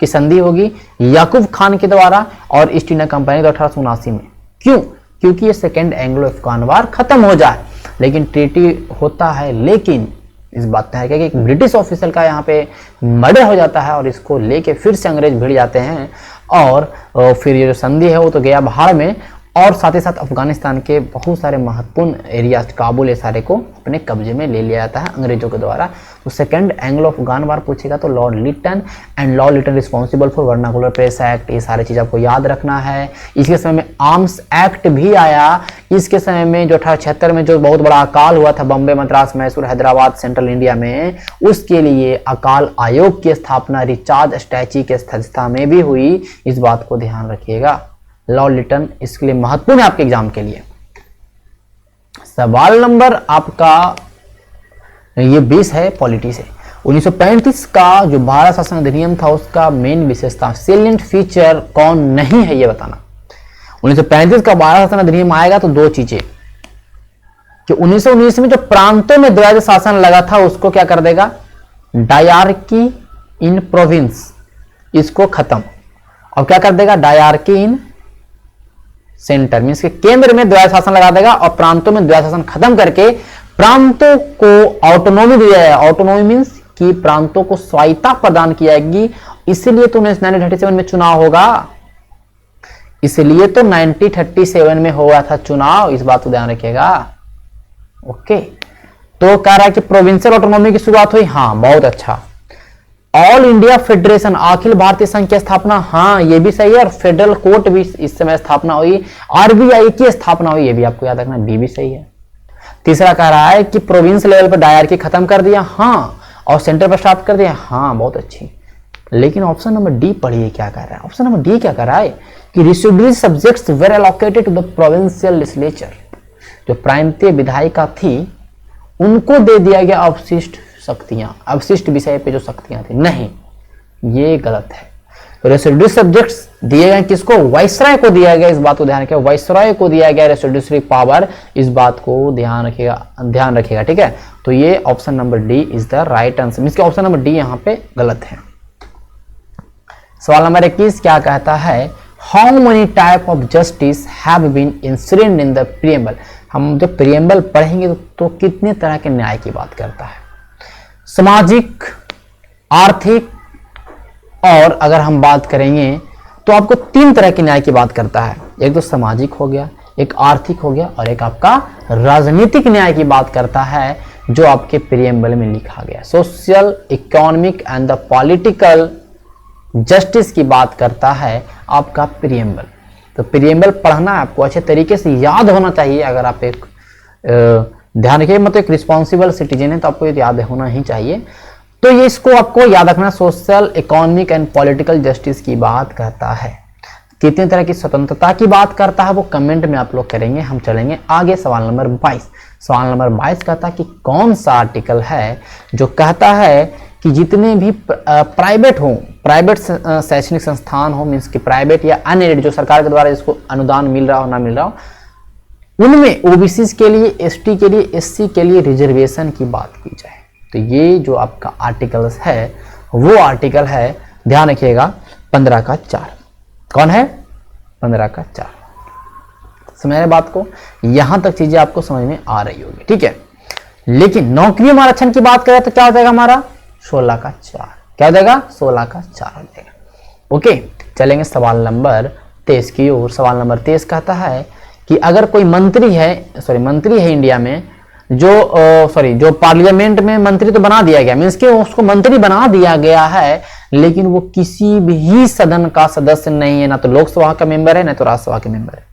की संधि होगी याकूब खान के द्वारा और ईस्ट इंडिया कंपनी 1879 में। क्यों? क्योंकि ये सेकेंड एंग्लो अफगान वार खत्म हो जाए। लेकिन ट्रीटी होता है, लेकिन इस बात है कि एक ब्रिटिश ऑफिसर का यहाँ पे मर्डर हो जाता है और इसको लेके फिर से अंग्रेज भिड़ जाते हैं। और फिर ये जो संधि है वो तो गया भाड़ में। और साथ ही साथ अफगानिस्तान के बहुत सारे महत्वपूर्ण एरिया, काबुल, ये सारे को अपने कब्जे में ले लिया जाता है अंग्रेजों के द्वारा। तो सेकंड एंग्लो अफगान वार पूछेगा तो Lord Lytton and Lord Lytton responsible for vernacular press act, ये सारी चीज आपको याद रखना है। इसके समय में आर्म्स एक्ट भी आया। इसके समय में जो 1876 में जो बहुत बड़ा अकाल हुआ था बॉम्बे, मद्रास, मैसूर, हैदराबाद, सेंट्रल इंडिया में, उसके लिए अकाल आयोग की स्थापना रिचार्ड स्टैची के अध्यक्षता में भी हुई। इस बात को ध्यान रखिएगा। लॉर्ड लिटन इसके लिए महत्वपूर्ण है आपके एग्जाम के लिए। सवाल नंबर आपका ये 20 है पॉलिटी से। 1935 का जो भारत शासन अधिनियम था उसका मेन विशेषता, सेलिएंट फीचर कौन नहीं है ये बताना। 1935 का भारत शासन अधिनियम आएगा तो दो चीजें कि 1919 में जो प्रांतों में द्वैध शासन लगा था उसको क्या कर देगा? डायरकी इन प्रोविंस, इसको खत्म। और क्या कर देगा? डायरकी इन सेंटर, मीन्स के केंद्र में द्वैध शासन लगा देगा और प्रांतों में द्वैध शासन खत्म करके प्रांतों को ऑटोनॉमी दिया जाएगा। ऑटोनॉमी मीन्स कि प्रांतों को स्वायत्ता प्रदान की जाएगी। इसलिए तो 1937 में चुनाव होगा, इसलिए तो 1937 में हुआ था चुनाव, इस बात को ध्यान रखिएगा। ओके, तो कह रहा है कि प्रोविंशियल ऑटोनॉमी की शुरुआत हुई। हाँ, बहुत अच्छा। All India federation, Akhil Bharatiya संघ की स्थापना, हाँ ये भी सही है। और फेडरल कोर्ट भी इस समय स्थापना हुई। आरबीआई की स्थापना हुई, ये भी आपको याद रखना, बी भी सही है। तीसरा कह रहा है कि प्रोविंस लेवल पर डायरकी खत्म कर दिया, हाँ। और सेंटर पर स्टार्ट कर दिया, हाँ, बहुत अच्छी। लेकिन ऑप्शन नंबर डी पढ़िए क्या कह रहा है। ऑप्शन नंबर डी क्या कह रहा है कि resource subjects were allocated to the provincial legislature, जो प्रांतीय विधायिका थी उनको दे दिया गया अवशिष्ट शक्तियां, अवशिष्ट विषय पे जो शक्तियां थी। नहीं, ये गलत है, रेसिड्यूटरी सब्जेक्ट्स दिए गए किसको, वाइसराय को दिया गया, इस बात को ध्यान रखिएगा, वाइसराय को दिया गया रेसिड्यूटरी पावर, इस बात को ध्यान रखिएगा, ठीक है। तो ये option number D is the right answer, means option number D यहाँ पे गलत है। सवाल नंबर 21 क्या कहता है, how many type of justice have been incident in the preamble. हम जब प्रीएम्बल पढ़ेंगे तो कितने तरह के न्याय की बात करता है, सामाजिक, आर्थिक, और अगर हम बात करेंगे तो आपको 3 तरह के न्याय की बात करता है। एक तो सामाजिक हो गया, एक आर्थिक हो गया, और एक आपका राजनीतिक न्याय की बात करता है, जो आपके प्रीएम्बल में लिखा गया। Social, economic and the political justice की बात करता है आपका प्रीएम्बल। तो प्रीएम्बल पढ़ना आपको अच्छे तरीके से याद होना चाहिए। अगर आप एक ध्यान रखिए, मतलब एक रिस्पॉन्सिबल सिटीजन है तो आपको ये याद होना ही चाहिए। तो ये इसको आपको याद रखना, social, economic and political justice की बात करता है। कितने तरह की स्वतंत्रता की बात करता है वो कमेंट में आप लोग करेंगे। हम चलेंगे आगे, सवाल नंबर 22। सवाल नंबर 22 कहता है कि कौन सा आर्टिकल है जो कहता है कि जितने भी प्राइवेट शैक्षणिक संस्थान हो, मीन्स कि प्राइवेट या अनएडेड, जो सरकार के द्वारा जिसको अनुदान मिल रहा हो ना मिल रहा हो, उनमें ओबीसी के लिए, एसटी के लिए, एससी के लिए रिजर्वेशन की बात की जाए। तो ये जो आपका आर्टिकल्स है वो आर्टिकल है, ध्यान रखिएगा, 15 का 4। कौन है? 15 का 4। समझ रहे बात को? यहां तक चीजें आपको समझ में आ रही होगी, ठीक है। लेकिन नौकरी आरक्षण की बात करें तो क्या हो जाएगा हमारा? 16 का 4। क्या हो जाएगा? 16 का 4 हो जाएगा। ओके, चलेंगे सवाल नंबर 23 की ओर। सवाल नंबर 23 कहता है कि अगर कोई मंत्री है इंडिया में, जो पार्लियामेंट में मंत्री तो बना दिया गया, मीन्स कि उसको मंत्री बना दिया गया है, लेकिन वो किसी भी सदन का सदस्य नहीं है, ना तो लोकसभा का मेंबर है ना तो राज्यसभा के मेंबर है।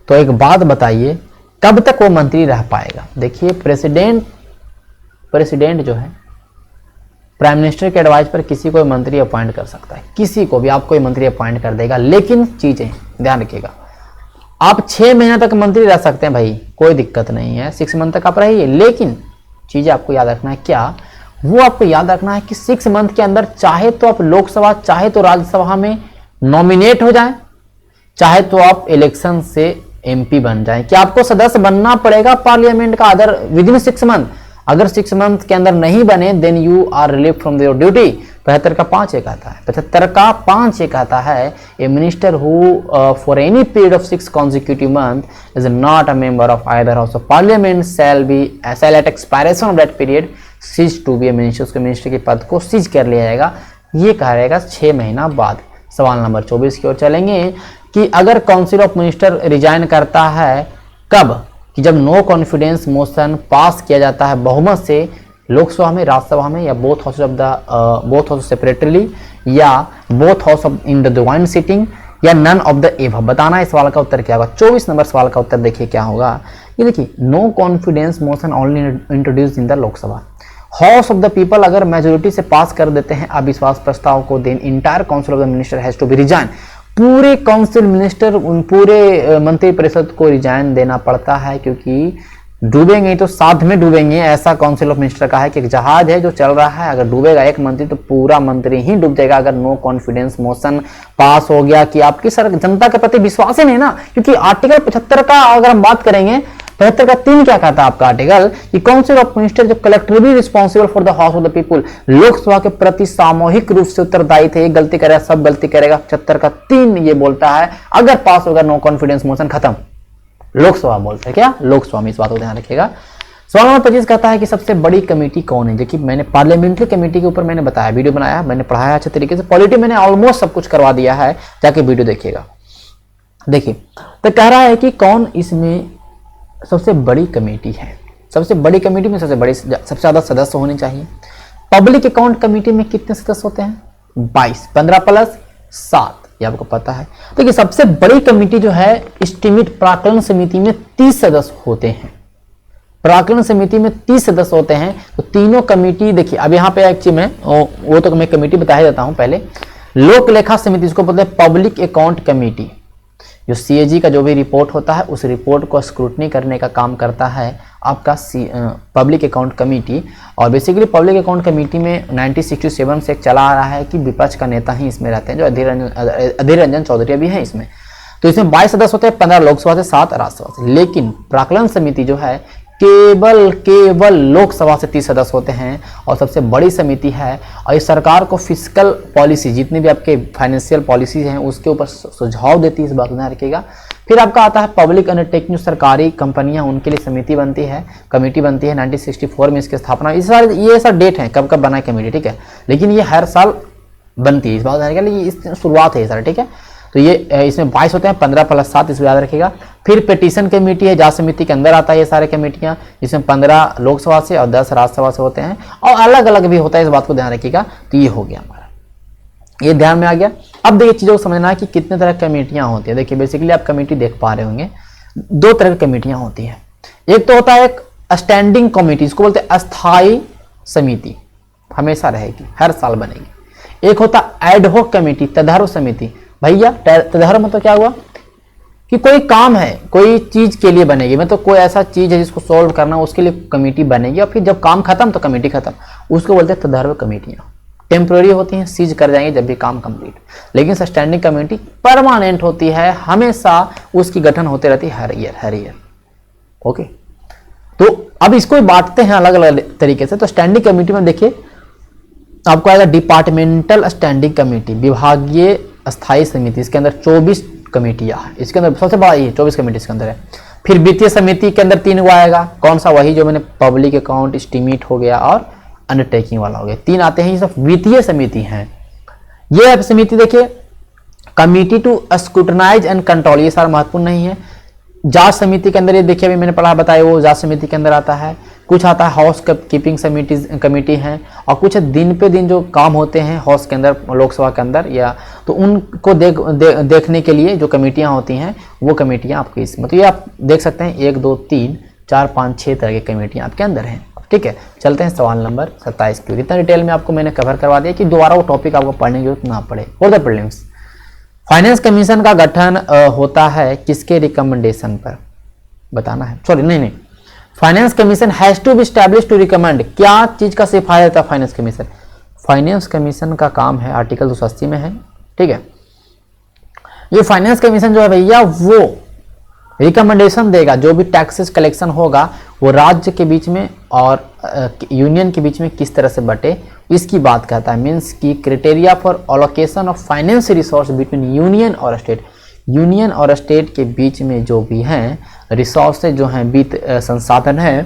तो एक बात बताइए, कब तक वो मंत्री रह पाएगा? देखिए, प्रेसिडेंट जो है प्राइम मिनिस्टर के एडवाइस पर किसी को मंत्री अपॉइंट कर सकता है, किसी को भी आपको मंत्री अपॉइंट कर देगा। लेकिन चीजें ध्यान रखिएगा, आप 6 महीने तक मंत्री रह सकते हैं भाई, कोई दिक्कत नहीं है, 6 मंथ तक आप रहिए। लेकिन चीजें आपको याद रखना है, क्या वो आपको याद रखना है कि 6 मंथ के अंदर चाहे तो आप लोकसभा चाहे तो राज्यसभा में नॉमिनेट हो जाएं, चाहे तो आप इलेक्शन से एमपी बन जाएं, कि आपको सदस्य बनना पड़ेगा पार्लियामेंट का अदर विदिन 6 मंथ। अगर 6 मंथ के अंदर नहीं बने then you are relieve from your duty. 75 का 5 एक आता है, 75 का 5 एक आता है, a minister who for any period of 6 consecutive month is not a member of either house of parliament shall at expiration of that period cease to be a minister। उसके मिनिस्टर के पद को सीज कर लिया जाएगा, ये कहा रहेगा 6 महीना बाद। सवाल नंबर 24 की ओर चलेंगे कि अगर काउंसिल ऑफ मिनिस्टर रिजाइन करता है कब? कि जब नो कॉन्फिडेंस मोशन पास किया जाता है बहुमत से लोकसभा में, राज्यसभा में, या बोथ हाउस सेपरेटली, या both house in the joint sitting, या नन ऑफ द एबव। बताना है सवाल का उत्तर क्या होगा। 24 नंबर सवाल का उत्तर देखिए क्या होगा। ये देखिए, no confidence motion only introduce in the Lok Sabha. House of the people अगर मेजोरिटी से पास कर देते हैं अविश्वास प्रस्ताव को, then entire council of the minister has to be resign. पूरे काउंसिल मिनिस्टर, पूरे मंत्रिपरिषद को रिजाइन देना पड़ता है, क्योंकि डूबेंगे तो साथ में डूबेंगे। ऐसा काउंसिल ऑफ मिनिस्टर का है कि एक जहाज है जो चल रहा है, अगर डूबेगा एक मंत्री तो पूरा मंत्री ही डूब जाएगा। अगर नो कॉन्फिडेंस मोशन पास हो गया कि आपकी जनता के प्रति विश्वास ही नहीं ना, क्योंकि आर्टिकल 75 का अगर हम बात करेंगे, 75 का 3 क्या कहता है आपका आर्टिकल कि काउंसिल ऑफ मिनिस्टर जो collectively responsible for the house of the people, Lok Sabha के प्रति सामूहिक रूप से उत्तरदायी थे। एक गलती करेगा सब गलती करेगा। 75 का 3 ये बोलता है अगर पास होगा नो कॉन्फिडेंस मोशन खत्म। लोकसभा बोलते हैं क्या? लोकसभा में, इस बात को ध्यान रखिएगा। सवाल नंबर 25 कहता है कि सबसे बड़ी कमेटी कौन है? जो कि मैंने पार्लियामेंट्री कमेटी के ऊपर मैंने बताया, वीडियो बनाया, मैंने पढ़ाया अच्छे तरीके से। पॉलिटी मैंने ऑलमोस्ट सब कुछ करवा दिया है, जाके वीडियो देखिएगा। देखिए, तो कह रहा है कि कौन इसमें सबसे बड़ी कमेटी है। सबसे बड़ी कमेटी में सबसे ज्यादा सदस्य होने चाहिए। पब्लिक अकाउंट कमेटी में कितने सदस्य होते हैं? 22, 15 प्लस 7, ये आपको पता है। तो ये सबसे बड़ी कमेटी जो है एस्टीमेट प्राक्कलन समिति में 30 सदस्य होते हैं। प्राक्कलन समिति में 30 सदस्य होते हैं। तो तीनों कमेटी देखिए, अब यहाँ पे एक चीज में वो तो मैं कमेटी बता ही देता हूं पहले। लोक लेखा समिति, इसको बोलते हैं पब्लिक अकाउंट कमेटी। जो CAG का जो भी रिपोर्ट होता है उस रिपोर्ट को स्क्रूटनी करने का काम करता है आपका पब्लिक अकाउंट कमेटी। और बेसिकली पब्लिक अकाउंट कमेटी में 1967 से चला आ रहा है कि विपक्ष का नेता ही इसमें रहते हैं, जो अधीर रंजन चौधरी भी हैं इसमें। तो इसमें 22 सदस्य होते हैं, 15 लोकसभा से, 7 राज्यसभा से। लेकिन प्राक्कलन समिति जो है केवल लोकसभा से 30 सदस्य होते हैं और सबसे बड़ी समिति है। और इस सरकार को फिस्कल पॉलिसी, जितनी भी आपके फाइनेंशियल पॉलिसीज हैं उसके ऊपर सुझाव देती है, इस बात को ध्यान रखिएगा। फिर आपका आता है पब्लिक अंडरटेकिंग, सरकारी कंपनियां, उनके लिए समिति बनती है, कमेटी बनती है। 1964 में इसकी स्थापना। ये सब डेट है कब कब बना है कमेटी, ठीक है, लेकिन ये हर साल बनती है, इस बात को ध्यान रखिएगा। ये शुरुआत है ये सारा, ठीक है। तो ये इसमें 22 होते हैं, 15 + 7 इसको याद रखिएगा। फिर पिटीशन कमेटी है, जांच समिति के अंदर आता है ये सारे कमेटियां, जिसमें 15 लोकसभा से और 10 राज्यसभा से होते हैं, और अलग अलग भी होता है, इस बात को ध्यान रखिएगा। तो ये हो गया हमारा, ये ध्यान में आ गया। अब देखिए चीज़ों को समझना है कि कितने तरह की कमेटियां होती है। देखिए बेसिकली आप कमेटी देख पा रहे होंगे, 2 तरह की कमेटियां होती है। एक तो होता है एक स्टैंडिंग कमेटी, इसको बोलते हैं अस्थायी समिति, हमेशा रहेगी, हर साल बनेगी। एक होता एडहॉक कमेटी, तदर्व समिति। भैया तदर्व मतलब क्या हुआ कि कोई काम है, कोई चीज के लिए बनेगी, मतलब कोई ऐसा चीज है जिसको सॉल्व करना, उसके लिए कमेटी बनेगी, और फिर जब काम खत्म तो कमेटी खत्म, उसको बोलते हैं तदर्व कमेटियां। टेम्प्रेरी होती हैं, सीज कर जाएंगे जब भी काम कंप्लीट। लेकिन स्टैंडिंग कमेटी परमानेंट होती है, हमेशा उसकी गठन होते रहती है, हर ईयर। ओके, तो अब इसको बांटते हैं अलग अलग तरीके से। तो स्टैंडिंग कमेटी में देखिए आपको आएगा डिपार्टमेंटल स्टैंडिंग कमेटी, विभागीय स्थायी समिति, इसके अंदर 24 कमेटियां हैं। इसके अंदर सबसे बड़ा ये 24 कमेटी इसके अंदर है। फिर वित्तीय समिति के अंदर 3 गो आएगा, कौन सा, वही जो मैंने पब्लिक अकाउंट, एस्टीमेट हो गया और अंडरटेकिंग वाला हो गया, 3 आते हैं, ये सब वित्तीय समिति हैं। ये समिति देखिए committee to scrutinize and control, ये सारा महत्वपूर्ण नहीं है। जांच समिति के अंदर ये देखिए अभी मैंने पढ़ा बताया, वो जांच समिति के अंदर आता है। कुछ आता है हाउस कीपिंग कमेटी है, और कुछ दिन पे दिन जो काम होते हैं हाउस के अंदर, लोकसभा के अंदर, या तो उनको देखने के लिए जो कमेटियां होती हैं वो कमेटियां आपकी इसमें, तो ये आप देख सकते हैं 1 2 3 4 5 6 तरह की कमेटियां आपके अंदर हैं। ठीक है, चलते हैं सवाल नंबर 27 की। इतना डिटेल में आपको मैंने कवर करवा दिया कि दोबारा वो टॉपिक आपको पढ़ने की जरूरत ना पड़े। For the prelims, finance commission का गठन होता है किसके रिकमेंडेशन पर, बताना है। सॉरी नहीं, finance commission has to be establish to recommend, क्या चीज का सिफारिश देता है फाइनेंस कमीशन। फाइनेंस कमीशन का काम है, आर्टिकल 280 में है, ठीक है। ये फाइनेंस कमीशन जो है भैया वो रिकमेंडेशन देगा, जो भी टैक्सेस कलेक्शन होगा वो राज्य के बीच में और यूनियन के बीच में किस तरह से बटे, इसकी बात करता है। मीन्स की criteria for allocation of finance resource between union और स्टेट, यूनियन और स्टेट के बीच में जो भी हैं रिसोर्सेज जो हैं, वित्त संसाधन है,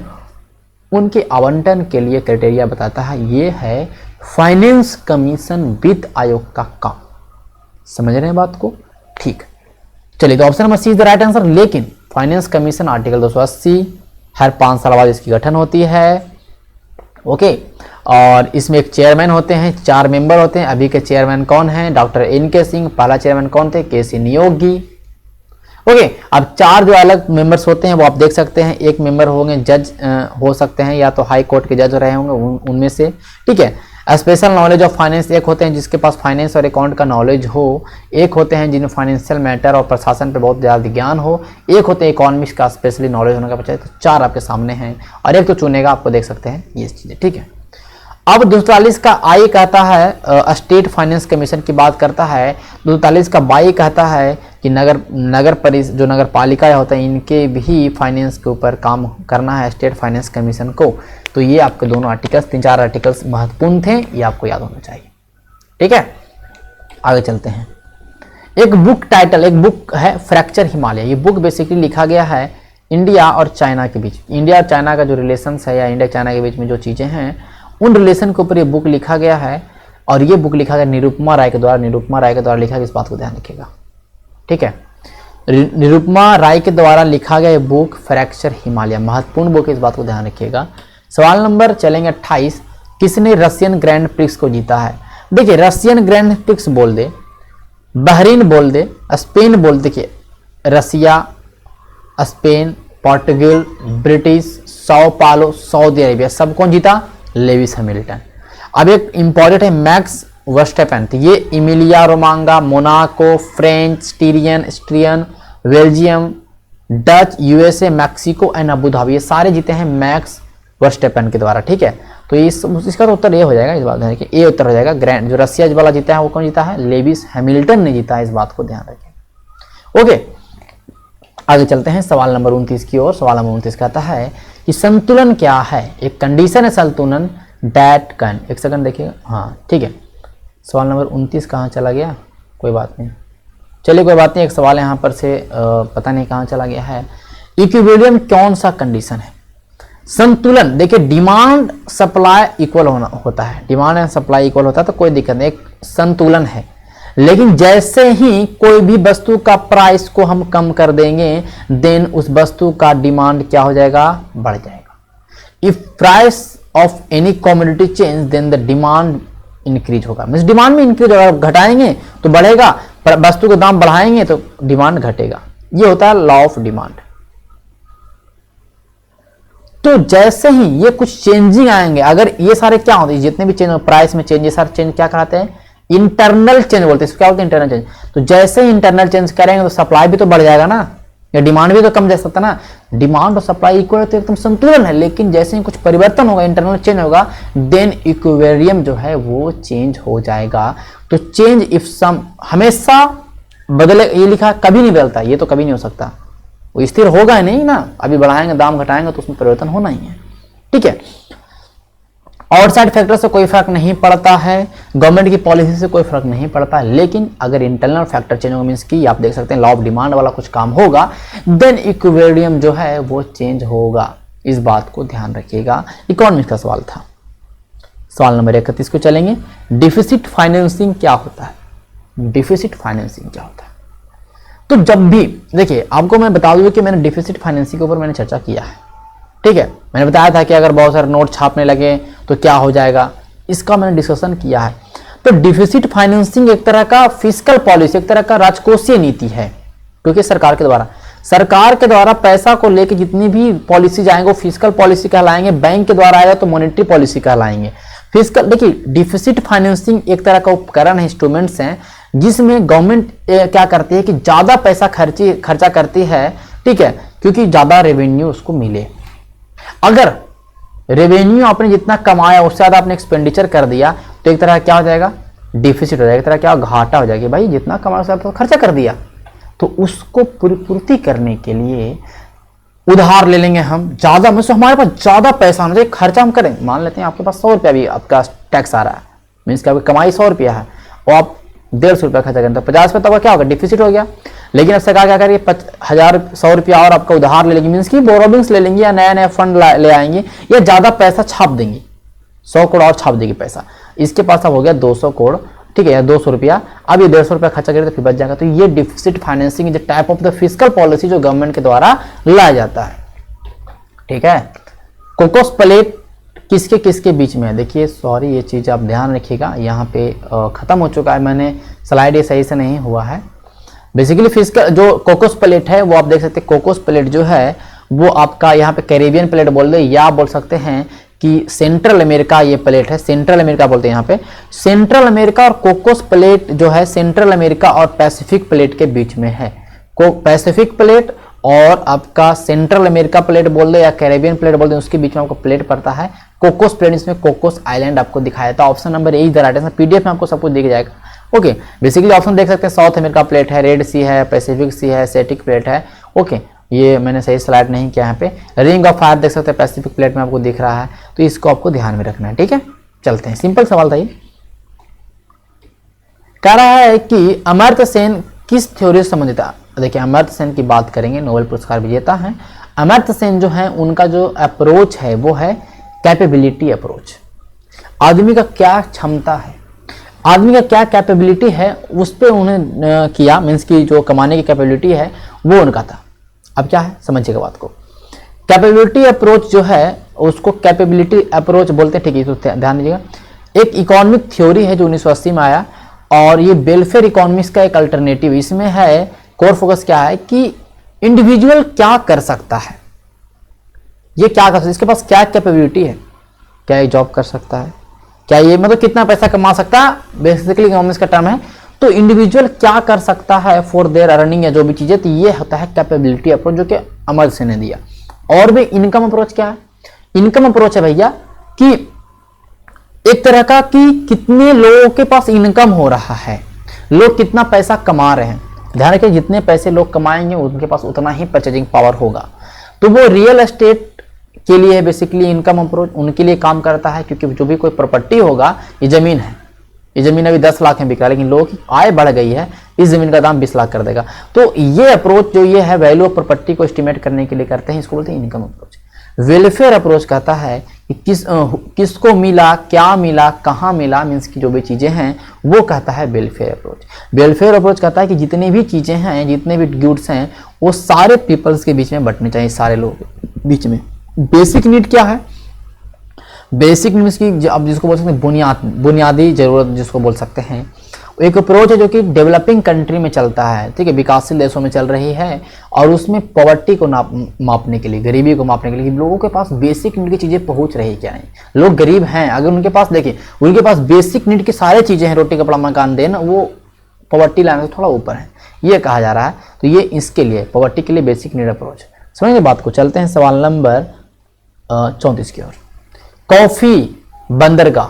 उनके आवंटन के लिए क्राइटेरिया बताता है। ये है फाइनेंस कमीशन वित्त आयोग का काम। समझ रहे हैं बात को, ठीक। चलिए, तो option number C is the right answer. लेकिन फाइनेंस कमीशन आर्टिकल 280 हर 5 साल बाद इसकी गठन होती है, ओके। और इसमें एक चेयरमैन होते हैं, 4 मेंबर होते हैं। अभी के चेयरमैन कौन है, डॉक्टर एन.के. सिंह। पहला चेयरमैन कौन थे, के.सी. नियोगी, ओके। अब 4 जो अलग मेंबर्स होते हैं वो आप देख सकते हैं। एक मेंबर होंगे जज, हो सकते हैं या तो हाई कोर्ट के जज रहे होंगे उनमें से, ठीक है। स्पेशल नॉलेज ऑफ फाइनेंस, एक होते हैं जिसके पास फाइनेंस और अकाउंट का नॉलेज हो। एक होते हैं जिन्हें फाइनेंशियल मैटर और प्रशासन पर बहुत ज़्यादा ज्ञान हो। एक होते हैं इकोनॉमिक्स का स्पेशली नॉलेज होने का बच्चा। तो 4 आपके सामने हैं और एक तो चुनेगा, आपको देख सकते हैं ये चीज़ें, ठीक है। अब 243 का आई कहता है स्टेट फाइनेंस कमीशन की बात करता है। 243 का बाई कहता है कि नगर परिषद जो नगर पालिका होता है इनके भी फाइनेंस के ऊपर काम करना है स्टेट फाइनेंस कमीशन को। तो ये आपके दोनों आर्टिकल्स, 3-4 आर्टिकल्स महत्वपूर्ण थे, ये आपको याद होना चाहिए, ठीक है। आगे चलते हैं। एक बुक टाइटल, एक बुक है फ्रैक्चर हिमालय। ये बुक बेसिकली लिखा गया है इंडिया और चाइना के बीच, इंडिया और चाइना का जो रिलेशंस है या इंडिया चाइना के बीच में जो चीज़ें हैं उन रिलेशन के ऊपर ये बुक लिखा गया है। और ये बुक लिखा गया निरुपमा राय के द्वारा। निरुपमा राय के द्वारा लिखा गया, इस बात को ध्यान रखिएगा, ठीक है। निरुपमा राय के द्वारा लिखा गया बुक फ्रैक्चर हिमालय, महत्वपूर्ण बुक है, इस बात को ध्यान रखिएगा। सवाल नंबर चलेंगे 28, किसने रशियन ग्रैंड प्रिक्स को जीता है। देखिए रशियन ग्रैंड प्रिक्स बोल दे, बहरीन बोल दे, स्पेन बोल दे, देखिए रसिया, स्पेन, पोर्टुगल, ब्रिटिश, साओ पालो, सऊदी अरेबिया, सब कौन जीता, लेविस हैमिल्टन। अब एक इंपॉर्टेंट है मैक्स वर्स्टेपेन, तो ये Emilia Romagna, Monaco, French, Styrian, Belgium, Dutch, USA, Mexico and Abu Dhabi, ये सारे जीते हैं मैक्स वर्स्टेपेन के द्वारा। ठीक है, तो इसका तो उत्तर ये हो जाएगा, इस बात ध्यान रखिए, ए उत्तर हो जाएगा। ग्रैंड जो रसिया वाला जीता है वो कौन जीता है? लेविस हैमिल्टन ने जीता है, इस बात को ध्यान रखें। ओके, आगे चलते हैं सवाल नंबर 29 की ओर। सवाल नंबर 29 कहता है कि संतुलन क्या है? एक कंडीशन है संतुलन दैट कैन, एक सेकंड देखिएगा, हाँ ठीक है। सवाल नंबर 29 कहाँ चला गया? कोई बात नहीं, चलिए कोई बात नहीं। एक सवाल यहाँ पर से पता नहीं कहाँ चला गया है। इक्विलिब्रियम कौन सा कंडीशन है? संतुलन, देखिए डिमांड सप्लाई इक्वल होता है, डिमांड एंड सप्लाई इक्वल होता है तो कोई दिक्कत नहीं, एक संतुलन है। लेकिन जैसे ही कोई भी वस्तु का प्राइस को हम कम कर देंगे देन उस वस्तु का डिमांड क्या हो जाएगा? बढ़ जाएगा। If price of any commodity change then the demand increase होगा, मींस डिमांड में इंक्रीज होगा, घटाएंगे तो बढ़ेगा, वस्तु का दाम बढ़ाएंगे तो डिमांड घटेगा। ये होता है लॉ ऑफ डिमांड। तो जैसे ही ये कुछ चेंजिंग आएंगे, अगर ये सारे क्या होते हैं, जितने भी चेंज प्राइस में चेंज, ये सारे चेंज क्या कहते हैं? इंटरनल चेंज बोलते हैं। इसको क्या बोलते हैं? Internal change. तो जैसे ही इंटरनल चेंज करेंगे तो सप्लाई भी तो बढ़ जाएगा ना, या डिमांड भी तो कम जा सकता ना। डिमांड और सप्लाई इक्वल तो एकदम संतुलन है, लेकिन जैसे ही कुछ परिवर्तन होगा, इंटरनल चेंज होगा, देन इक्विलिब्रियम जो है वो चेंज हो जाएगा। तो चेंज इफ सम हमेशा बदले, ये लिखा कभी नहीं बदलता, ये तो कभी नहीं हो सकता, वो स्थिर होगा नहीं ना। अभी बढ़ाएंगे दाम घटाएंगे तो उसमें परिवर्तन होना ही है। ठीक है, आउटसाइड फैक्टर से कोई फर्क नहीं पड़ता है, गवर्नमेंट की पॉलिसी से कोई फर्क नहीं पड़ता है, लेकिन अगर इंटरनल फैक्टर चेंज होगा, मींस की आप देख सकते हैं लॉ ऑफ डिमांड वाला कुछ काम होगा, देन इक्विलिब्रियम जो है वो चेंज होगा। इस बात को ध्यान रखिएगा। इकोनॉमिक्स का सवाल था। सवाल नंबर 31 को चलेंगे। डिफिसिट फाइनेंसिंग क्या होता है? डिफिसिट फाइनेंसिंग क्या होता है? तो जब भी देखिए, आपको मैं बता दूं कि मैंने डिफिसिट फाइनेंसिंग के ऊपर मैंने चर्चा किया है। ठीक है, मैंने बताया था कि अगर बहुत सारे नोट छापने लगे तो क्या हो जाएगा, इसका मैंने डिस्कशन किया है। तो डिफिसिट फाइनेंसिंग एक तरह का फिस्कल पॉलिसी, एक तरह का राजकोषीय नीति है, क्योंकि सरकार के द्वारा पैसा को लेकर जितनी भी पॉलिसी जाएंगे वो फिस्कल पॉलिसी कहलाएंगे। बैंक के द्वारा आएगा तो मॉनेटरी पॉलिसी कहलाएंगे। फिस्कल, देखिए डिफिसिट फाइनेंसिंग एक तरह का उपकरण है, इंस्ट्रूमेंट्स हैं, जिसमें गवर्नमेंट क्या करती है कि ज्यादा पैसा खर्चा करती है। ठीक है, क्योंकि ज्यादा रेवेन्यू उसको मिले। अगर रेवेन्यू आपने जितना कमाया उससे ज्यादा आपने एक्सपेंडिचर कर दिया तो एक तरह क्या हो जाएगा? डिफिसिट हो जाएगा, एक तरह क्या घाटा हो जाएगा। भाई जितना कमाया उससे ज्यादा खर्चा कर दिया, तो उसको पूर्ति करने के लिए उधार ले लेंगे हम ज्यादा, मतलब हमारे पास ज्यादा पैसा आना चाहिए, खर्चा हम करें। मान लेते हैं आपके पास 100 रुपया भी आपका टैक्स आ रहा है, मीन्स की आपकी कमाई 100 रुपया है और आप 150 रुपया खर्चा करें तो 50 रुपये तक क्या होगा? डिफिसिट हो गया। लेकिन अब सरकार क्या करेगी? 100 रुपया और आपका उधार ले लेंगे, मीन्स की बोरोविंग्स ले लेंगे या नया नया फंड ले आएंगे या ज्यादा पैसा छाप देंगे, 100 करोड़ और छाप देगी पैसा। इसके पास अब हो गया 200 करोड़, ठीक है, या 200 रुपया। अब ये 150 रुपया खर्चा करे तो फिर बच जाएगा। तो ये deficit financing is type of the fiscal policy जो गवर्नमेंट के द्वारा लाया जाता है। ठीक है, कोकोस प्लेट किसके किसके बीच में है? देखिए सॉरी, ये चीज आप ध्यान रखिएगा, यहाँ पे खत्म हो चुका है, मैंने स्लाइड ये सही से नहीं हुआ है। बेसिकली फिस्कल जो कोकोस प्लेट है वो आप देख सकते हैं, कोकोस प्लेट जो है वो आपका यहाँ पे कैरेबियन प्लेट बोल दे, या बोल सकते हैं कि सेंट्रल अमेरिका ये प्लेट है, सेंट्रल अमेरिका बोलते हैं यहाँ पे। सेंट्रल अमेरिका और कोकोस प्लेट जो है सेंट्रल अमेरिका और पैसिफिक प्लेट के बीच में है। पैसिफिक प्लेट और आपका सेंट्रल अमेरिका प्लेट बोल दे या कैरेबियन प्लेट बोल दे, उसके बीच में आपको प्लेट पड़ता है कोकोस प्लेट। इसमें कोकोस आइलैंड आपको दिखाया था। ऑप्शन नंबर ए इधर आते हैं, पीडीएफ में आपको सब कुछ दिख जाएगा। ओके, बेसिकली ऑप्शन देख सकते हैं, साउथ अमेरिका प्लेट है, रेड सी है, पैसिफिक सी है, सेटिक प्लेट है। ओके, ये मैंने सही स्लाइड नहीं किया यहाँ पे। रिंग ऑफ फायर देख सकते हैं, पैसिफिक प्लेट में आपको दिख रहा है, तो इसको आपको ध्यान में रखना है। ठीक है, चलते हैं, सिंपल सवाल था ये। कह रहा है कि अमर्त्य सेन किस थ्योरी से संबंधित है? देखिए अमर्त्य सेन की बात करेंगे, नोबेल पुरस्कार विजेता हैं। अमर्त्य सेन जो है उनका जो अप्रोच है वो है कैपेबिलिटी अप्रोच। आदमी का क्या क्षमता है, आदमी का क्या कैपेबिलिटी है, उस पर उन्हें किया, मीन्स की जो कमाने की कैपेबिलिटी है वो उनका था। अब क्या है समझिएगा बात को। कैपेबिलिटी अप्रोच जो है उसको कैपेबिलिटी अप्रोच बोलते हैं। ठीक है, तो ध्यान दीजिएगा। एक इकोनॉमिक थ्योरी है जो 1980 में आया, और ये वेलफेयर इकोनॉमिक्स का एक अल्टरनेटिव। इसमें है कोर फोकस क्या है कि इंडिविजुअल क्या कर सकता है, ये क्या कर सकता है, इसके पास क्या कैपेबिलिटी है, क्या ये जॉब कर सकता है, क्या ये मतलब कितना पैसा कमा सकता है, बेसिकली इकोनॉमिक्स का टर्म है। तो इंडिविजुअल क्या कर सकता है फॉर देयर अर्निंग या जो भी चीजें, तो ये होता है कैपेबिलिटी अप्रोच जो कि अमर सिंह ने दिया। और भी इनकम अप्रोच क्या है? इनकम अप्रोच है भैया कि एक तरह का कि कितने लोगों के पास इनकम हो रहा है, लोग कितना पैसा कमा रहे हैं। ध्यान रखिए, जितने पैसे लोग कमाएंगे उनके पास उतना ही परचेजिंग पावर होगा। तो वो रियल एस्टेट के लिए बेसिकली इनकम अप्रोच उनके लिए काम करता है, क्योंकि जो भी कोई प्रॉपर्टी होगा, ये जमीन है, ये जमीन अभी 10 लाख में बिक रहा है, लेकिन लोगों की आय बढ़ गई है, इस जमीन का दाम 20 लाख कर देगा। तो ये अप्रोच जो ये है वैल्यू ऑफ प्रॉपर्टी को एस्टिमेट करने के लिए करते हैं, इसको बोलते हैं इनकम अप्रोच। वेलफेयर अप्रोच कहता है कि किसको मिला, क्या मिला, कहाँ मिला, मीन्स की जो भी चीजें हैं वो कहता है वेलफेयर अप्रोच। वेलफेयर अप्रोच कहता है कि जितनी भी चीजें हैं, जितने भी गुड्स हैं, वो सारे पीपल्स के बीच में बंटने चाहिए, सारे लोग बीच में। बेसिक नीड क्या है? बेसिक नीड्स की अब जिसको बोल सकते हैं बुनियादी जरूरत जिसको बोल सकते हैं, एक अप्रोच है जो कि डेवलपिंग कंट्री में चलता है, ठीक है, विकासशील देशों में चल रही है, और उसमें पॉवर्टी को मापने के लिए, गरीबी को मापने के लिए, लोगों के पास बेसिक नीड की चीजें पहुंच रही क्या नहीं। लोग गरीब हैं, अगर उनके पास देखिए उनके पास बेसिक नीड की सारी चीजें हैं, रोटी कपड़ा मकान देना, वो पॉवर्टी लाइन से थोड़ा ऊपर है, ये कहा जा रहा है। तो ये इसके लिए पॉवर्टी के लिए बेसिक नीड अप्रोच। समझिए बात को, चलते हैं सवाल नंबर 34 की ओर। कॉफी बंदरगाह,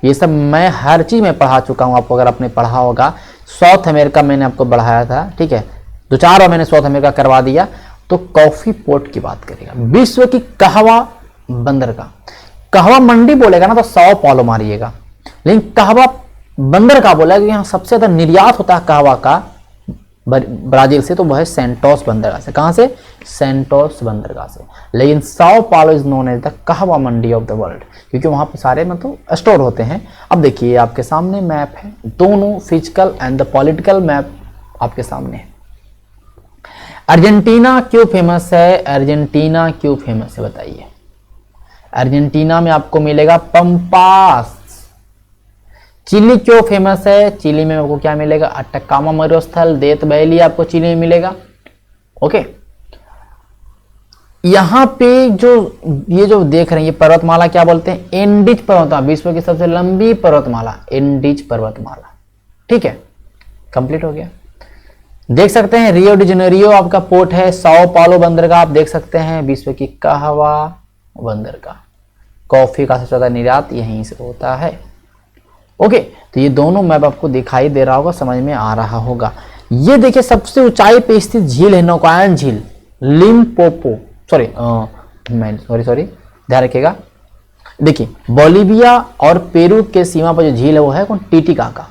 ये सब मैं हर चीज में पढ़ा चुका हूं आपको, अगर आपने पढ़ा होगा। साउथ अमेरिका मैंने आपको बढ़ाया था, ठीक है, 2-4 बार मैंने साउथ अमेरिका करवा दिया। तो कॉफी पोर्ट की बात करेगा, विश्व की कहवा बंदरगाह। कहवा मंडी बोलेगा ना तो 100 पॉलो मारिएगा, लेकिन कहवा बंदरगाह बोलेगा, यहाँ सबसे ज्यादा निर्यात होता है कहवा का ब्राजील से, तो वह है सेंटोस बंदरगाह से। कहां से? सेंटोस बंदरगाह से। लेकिन साओ पालो इज नोन एज द कहवा मंडी ऑफ द वर्ल्ड, क्योंकि वहां पे सारे मतलब स्टोर होते हैं। अब देखिए आपके सामने मैप है, दोनों physical and the political map आपके सामने है। अर्जेंटीना क्यों फेमस है? अर्जेंटीना क्यों फेमस है बताइए? अर्जेंटीना में आपको मिलेगा पंपास। चिली क्यों फेमस है? चिली में आपको क्या मिलेगा? अटकामा मरुस्थल, डेथ वैली आपको चिली में मिलेगा। ओके, यहां पे ये जो देख रहे हैं ये पर्वतमाला क्या बोलते हैं? एंडीज पर्वतमाला, विश्व की सबसे लंबी पर्वतमाला, एंडीज पर्वतमाला। ठीक है, कंप्लीट हो गया। देख सकते हैं रियो डी जेनेरियो आपका पोर्ट है, साओ पालो बंदरगाह आप देख सकते हैं, विश्व की कहवा बंदरगाह। कॉफी का सबसे ज्यादा निर्यात यहीं से होता है। ओके, तो ये दोनों मैप आपको दिखाई दे रहा होगा, समझ में आ रहा होगा। ये देखिए सबसे ऊंचाई पे स्थित झील है नौकायन झील, लिम्पोपो, सॉरी ध्यान रखिएगा। देखिए बोलिविया और पेरू के सीमा पर जो झील है वो है कौन? टीटीकाका।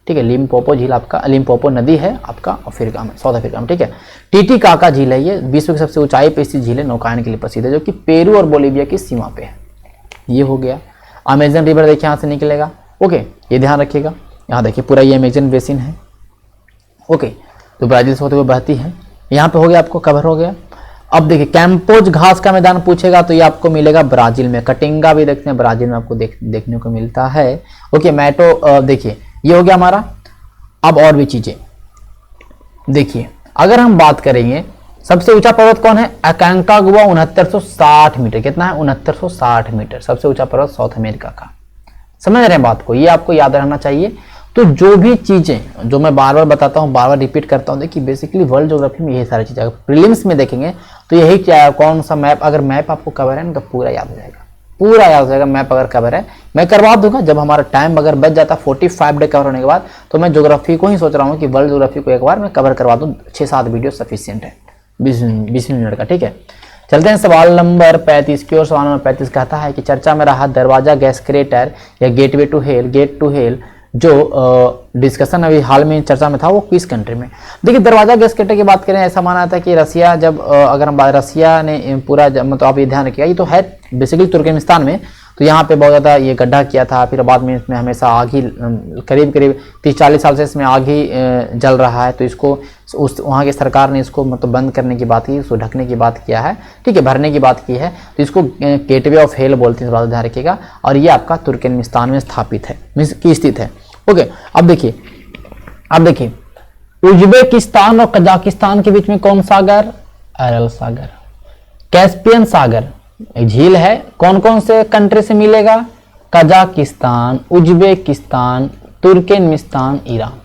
ठीक है, लिम्पोपो झील आपका, लिम्पोपो नदी है आपका अफ्रीका में, साउथ अफ्रीका में। ठीक है, टीटीकाका झील है, ये विश्व की सबसे ऊंचाई पे स्थित झील है, नौकायन के लिए प्रसिद्ध है, जो कि पेरू और बोलिविया की सीमा पे है। ये हो गया। अमेजन रिवर देखिए यहाँ से निकलेगा। ओके, ये ध्यान रखिएगा। यहाँ देखिए पूरा ये अमेजन बेसिन है। ओके, तो ब्राजील से होते हुए बहती है। यहाँ पे हो गया, आपको कवर हो गया। अब देखिए कैंपोज घास का मैदान पूछेगा तो ये आपको मिलेगा ब्राजील में। कटिंगा भी देखते हैं ब्राजील में आपको देखने को मिलता है। ओके, मैटो देखिए ये हो गया हमारा। अब और भी चीजें देखिए, अगर हम बात करेंगे सबसे ऊंचा पर्वत कौन है? Aconcagua 6960 meter. कितना है? 6960 मीटर, सबसे ऊंचा पर्वत साउथ अमेरिका का। समझ रहे हैं बात को? ये आपको याद रहना चाहिए। तो जो भी चीजें जो मैं बार बार बताता हूँ, बार बार रिपीट करता हूँ, देखिए बेसिकली वर्ल्ड ज्योग्राफी में यही सारी चीजें, अगर प्रीलिम्स में देखेंगे तो यही क्या है, कौन सा मैप, अगर मैप आपको कवर है ना तो पूरा याद हो जाएगा, पूरा याद हो जाएगा। मैप अगर कवर है मैं करवा दूंगा, जब हमारा टाइम अगर बच जाता 45 डे कवर होने के बाद, तो मैं ज्योग्राफी को ही सोच रहा हूँ कि वर्ल्ड ज्योग्राफी को एक बार मैं कवर करवा दूँ। 6-7 वीडियो सफिशियंट है, 20 मिनट का। ठीक है, चलते हैं सवाल नंबर 35 की ओर। सवाल नंबर 35 कहता है कि चर्चा में रहा दरवाजा गैस क्रेटर या गेट टू हेल जो डिस्कशन अभी हाल में चर्चा में था, वो किस कंट्री में? देखिए दरवाजा गैस क्रेटर की बात करें, ऐसा माना था कि रसिया, जब अगर हम रसिया ने पूरा, मतलब आप ये ध्यान रखिएगा, ये तो है बेसिकली तुर्कमेनिस्तान में, तो यहाँ पे बहुत ज़्यादा ये गड्ढा किया था, फिर बाद में इसमें हमेशा आग ही करीब 30-40 साल से इसमें आग ही जल रहा है। तो इसको वहाँ की सरकार ने इसको मतलब बंद करने की बात की, इसको ढकने की बात किया है, ठीक है, भरने की बात की है। तो इसको गेटवे ऑफ हेल बोलते हैं, ध्यान रखिएगा। और ये आपका तुर्कमेनिस्तान में स्थापित है, की स्थित है। ओके, अब देखिए उज्बेकिस्तान और कजाकिस्तान के बीच में कौन सागर? अरल सागर। कैस्पियन सागर झील है, कौन कौन से कंट्री से मिलेगा? कजाकिस्तान, उज्बेकिस्तान, तुर्कमेनिस्तान ईरान,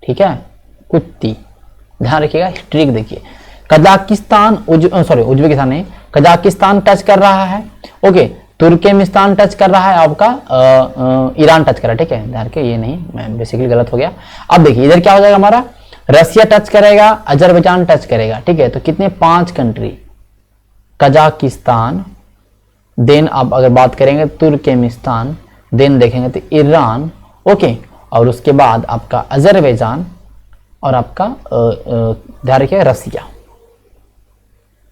ठीक है, कुत्ती, ध्यान रखिएगा। ट्रिक देखिए, कजाकिस्तान उज्बेकिस्तान नहीं, कजाकिस्तान टच कर रहा है, ओके, तुर्कमेनिस्तान टच कर रहा है, आपका ईरान टच कर रहा है, ठीक है, ध्यान रखिए, ये नहीं, मैं बेसिकली गलत हो गया। अब देखिए इधर क्या हो जाएगा हमारा, रसिया टच करेगा, अजरबैजान टच करेगा, ठीक है, तो कितने 5 कंट्री, कजाकिस्तान, देन आप अगर बात करेंगे तुर्कमेनिस्तान, देन देखेंगे तो ईरान, ओके, और उसके बाद आपका अजरबैजान और आपका ध्यान रखिएगा रसिया,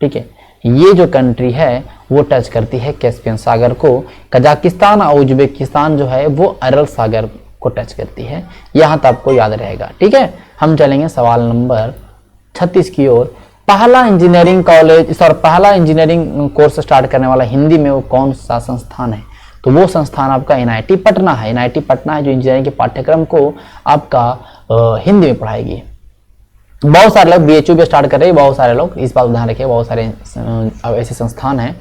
ठीक है। ये जो कंट्री है वो टच करती है कैस्पियन सागर को, कजाकिस्तान और उज्बेकिस्तान जो है वो अरल सागर को टच करती है। यहाँ तक आपको याद रहेगा, ठीक है। हम चलेंगे सवाल नंबर 36 की ओर। पहला इंजीनियरिंग कॉलेज और पहला इंजीनियरिंग कोर्स स्टार्ट करने वाला हिंदी में वो कौन सा संस्थान है, तो वो संस्थान आपका एनआईटी पटना है। एनआईटी पटना है जो इंजीनियरिंग के पाठ्यक्रम को आपका हिंदी में पढ़ाएगी। बहुत सारे लोग बीएचयू भी स्टार्ट कर रहे हैं, बहुत सारे लोग, इस बात को ध्यान रखिए, बहुत सारे ऐसे संस्थान हैं।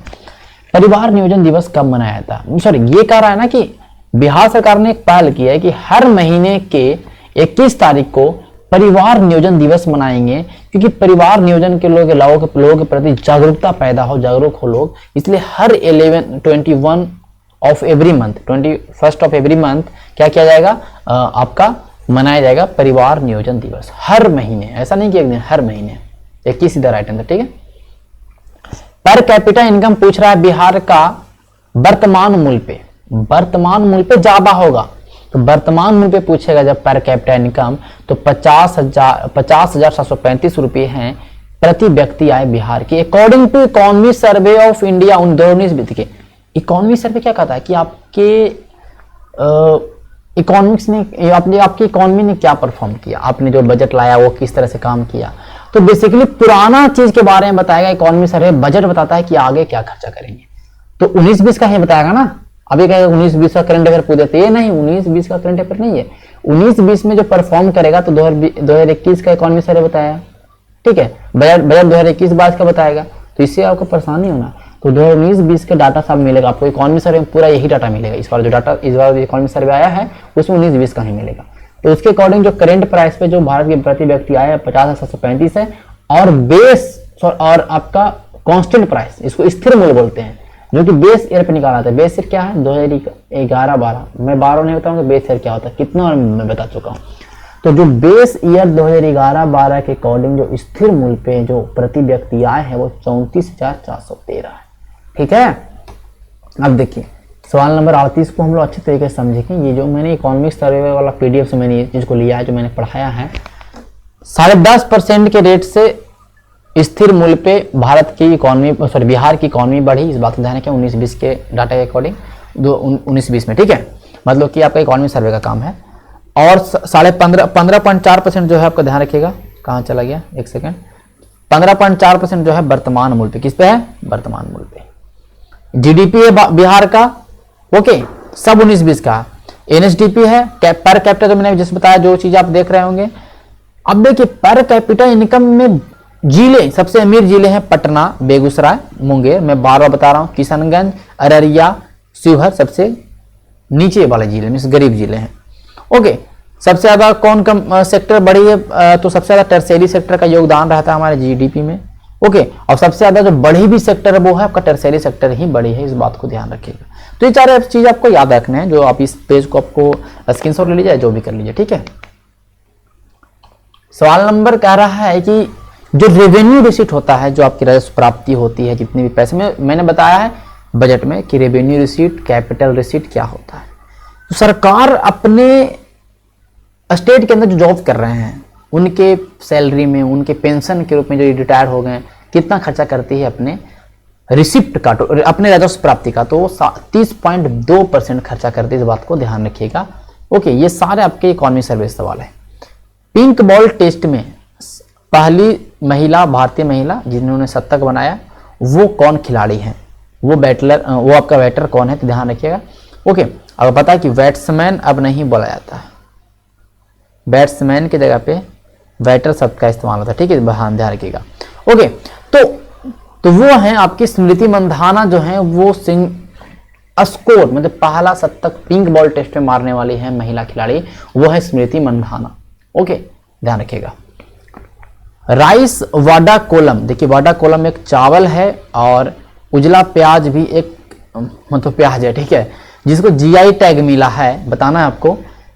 परिवार नियोजन दिवस कब मनाया जाता है, सॉरी ये कह रहा है ना कि बिहार सरकार ने एक पहल की है कि हर महीने के 21 तारीख को परिवार नियोजन दिवस मनाएंगे, क्योंकि परिवार नियोजन के लोगों के प्रति जागरूकता पैदा हो, जागरूक हो लोग, इसलिए हर 21 of every month, 21 of every month क्या किया जाएगा, आपका मनाया जाएगा परिवार नियोजन दिवस, हर महीने, ऐसा नहीं कि एक दिन, हर महीने। 21 सीधा राइट आंसर, ठीक है। पर कैपिटा इनकम पूछ रहा है बिहार का वर्तमान मूल्य पे, वर्तमान मूल्य पे ज्यादा होगा, तो वर्तमान मूल्य पे पूछेगा जब पर कैपिटा इनकम, तो 50,735 रुपये हैं प्रति व्यक्ति आए बिहार की, according to economy survey of India 2019 के। इकोनॉमी सर्वे क्या कहता है कि आपके इकोनॉमिक्स ने आपकी इकोनॉमी ने क्या परफॉर्म किया, आपने जो बजट लाया वो किस तरह से काम किया, तो बेसिकली पुराना चीज के बारे में बताएगा इकोनॉमी सर्वे। बजट बताता है कि आगे क्या खर्चा करेंगे, तो 19-20 का ही बताएगा ना। अभी कहेगा 19-20 का करंट अफेयर पूछ देते, ये नहीं, 19-20 का करंट अफेयर नहीं है, 19-20 में जो परफॉर्म करेगा तो 2021 का इकोनॉमी सर्वे बताया, ठीक है, बजट 2021-22 का बताएगा, तो इससे आपको परेशानी होना। तो 2019-20 के डाटा सब मिलेगा आपको, इकोनॉमी सर्वे में पूरा यही डाटा मिलेगा। इस बार जो डाटा इस बार इकोनॉमी सर्वे आया है उसमें 19-20 का ही मिलेगा। तो उसके अकॉर्डिंग जो करंट प्राइस पे जो भारत के प्रति व्यक्ति आया है 50,735 है, और बेस और आपका कांस्टेंट प्राइस, इसको स्थिर मूल्य बोलते हैं, जो कि बेस ईयर पे निकाला था। बेस ईयर क्या है, 2011-12, मैं 12 नहीं बताऊंगा बेस ईयर क्या होता है, कितना और मैं बता चुका हूँ। तो जो बेस ईयर 2011-12 के अकॉर्डिंग जो स्थिर मूल्य पे जो प्रति व्यक्ति आय है वो 34,413 है, ठीक है। अब देखिए सवाल नंबर 38 को हम लोग अच्छे तरीके से समझेंगे। ये जो मैंने इकोनॉमिक सर्वे वाला पीडीएफ से मैंने जिसको लिया है, जो मैंने पढ़ाया है, 10.5% के रेट से स्थिर मूल्य पे भारत की इकोनॉमी, सॉरी बिहार की इकोनॉमी बढ़ी। इस बात को ध्यान रखें 19-20 के डाटा के अकॉर्डिंग, 19-20 में, ठीक है, मतलब कि आपका इकोनॉमी सर्वे का काम है। और 15.4% जो है आपका ध्यान रखिएगा, कहाँ चला गया, एक सेकेंड, 15.4% जो है वर्तमान मूल्य पे, किस पे है, वर्तमान मूल्य पे। जीडीपी है बिहार का, ओके, सब 19-20 का। एनएसडीपी है, पर कैपिटा जो मैंने जैसे बताया, जो चीज आप देख रहे होंगे। अब देखिए पर कैपिटा इनकम में जिले, सबसे अमीर जिले हैं पटना, बेगूसराय, मुंगेर, मैं बार बार बता रहा हूं, किशनगंज, अररिया, शिवहर सबसे नीचे वाले जिले में, गरीब जिले हैं, ओके। सबसे ज्यादा कौन कम सेक्टर बढ़ी है, तो सबसे ज्यादा टर्शियरी सेक्टर का योगदान रहता है हमारे जीडीपी में, ओके। और सबसे ज्यादा जो बढ़ी भी सेक्टर है वो है आपका टर्शियरी सेक्टर ही बढ़ी है, इस बात को ध्यान रखिएगा। तो ये सारे चीज आपको याद रखने हैं, जो आप इस पेज को आपको स्क्रीनशॉट ले लीजिए, जो भी कर लीजिए, ठीक है। सवाल नंबर कह रहा है कि जो रेवेन्यू रिसीट होता है, जो आपकी राजस्व प्राप्ति होती है, जितने भी पैसे में, मैंने बताया है बजट में कि रेवेन्यू रिसीट, कैपिटल रिसीट क्या होता है। तो सरकार अपने स्टेट के अंदर जो जॉब कर रहे हैं उनके सैलरी में, उनके पेंशन के रूप में, जो रिटायर हो गए, कितना खर्चा करती है अपने रिसिप्ट का, अपने राजस्व प्राप्ति का, तो 30.2% खर्चा करती है। इस बात को ध्यान रखिएगा, ओके। ये सारे आपके इकोनॉमी सर्वे सवाल है। पिंक बॉल टेस्ट में पहली महिला, भारतीय महिला जिन्होंने शतक बनाया, वो कौन खिलाड़ी है, वो बैटलर, वो आपका बैटर कौन है, तो ध्यान रखिएगा, ओके। अब पता है कि बैट्समैन अब नहीं बोला जाता है, बैट्समैन की जगह पे बैटर शब्द का इस्तेमाल होता है, ठीक है, ध्यान रखिएगा, ओके। तो वो हैं आपकी स्मृति मंधाना, जो है वो सिंह स्कोर मतलब पहला शतक पिंक बॉल टेस्ट में मारने वाली है महिला खिलाड़ी, वो है स्मृति मंधाना। ओके, ध्यान रखिएगा। राइस वाडा कोलम, देखिए वाडा कोलम एक चावल है और उजला प्याज भी एक मतलब प्याज है, ठीक है, जिसको जीआई टैग मिला है। बताना है आपको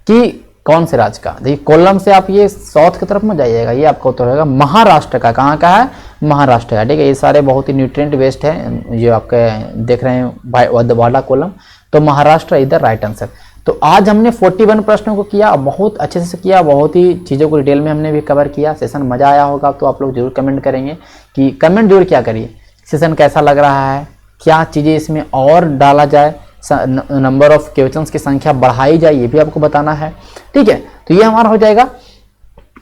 कि कौन से राज्य का। देखिए कोलम से आप ये साउथ की तरफ में जाइएगा, ये आपका उत्तर होगा महाराष्ट्र का। कहाँ का है? महाराष्ट्र का, ठीक है। ये सारे बहुत ही न्यूट्रिएंट वेस्ट है जो आपके देख रहे हैं वाडा कोलम, तो महाराष्ट्र इधर राइट आंसर। तो आज हमने 41 प्रश्नों को किया, बहुत अच्छे से किया, बहुत ही चीज़ों को डिटेल में हमने भी कवर किया। सेशन मज़ा आया होगा तो आप लोग जरूर कमेंट करेंगे कि कमेंट जरूर क्या करिए, सेशन कैसा लग रहा है, क्या चीज़ें इसमें और डाला जाए, नंबर ऑफ क्वेश्चंस की संख्या बढ़ाई जाए, ये भी आपको बताना है, ठीक है। तो ये हमारा हो जाएगा।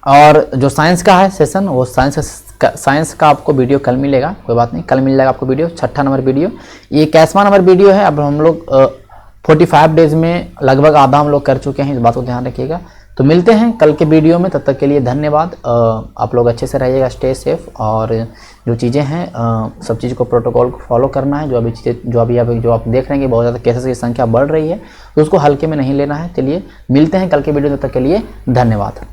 और जो साइंस का है सेशन, वो साइंस का आपको वीडियो कल मिलेगा, कोई बात नहीं, कल मिल जाएगा आपको वीडियो, 6ठा नंबर वीडियो। ये 21वां नंबर वीडियो है। अब हम लोग 45 डेज में लगभग आधा हम लोग कर चुके हैं, इस बात को ध्यान रखिएगा। तो मिलते हैं कल के वीडियो में, तब तक के लिए धन्यवाद। आप लोग अच्छे से रहिएगा, स्टे सेफ, और जो चीज़ें हैं सब चीज़ को प्रोटोकॉल को फॉलो करना है। जो अभी चीज़ें जो आप देख रहे हैं बहुत ज़्यादा केसेस की संख्या बढ़ रही है, तो उसको हल्के में नहीं लेना है। चलिए मिलते हैं कल के वीडियो, तब तक के लिए धन्यवाद।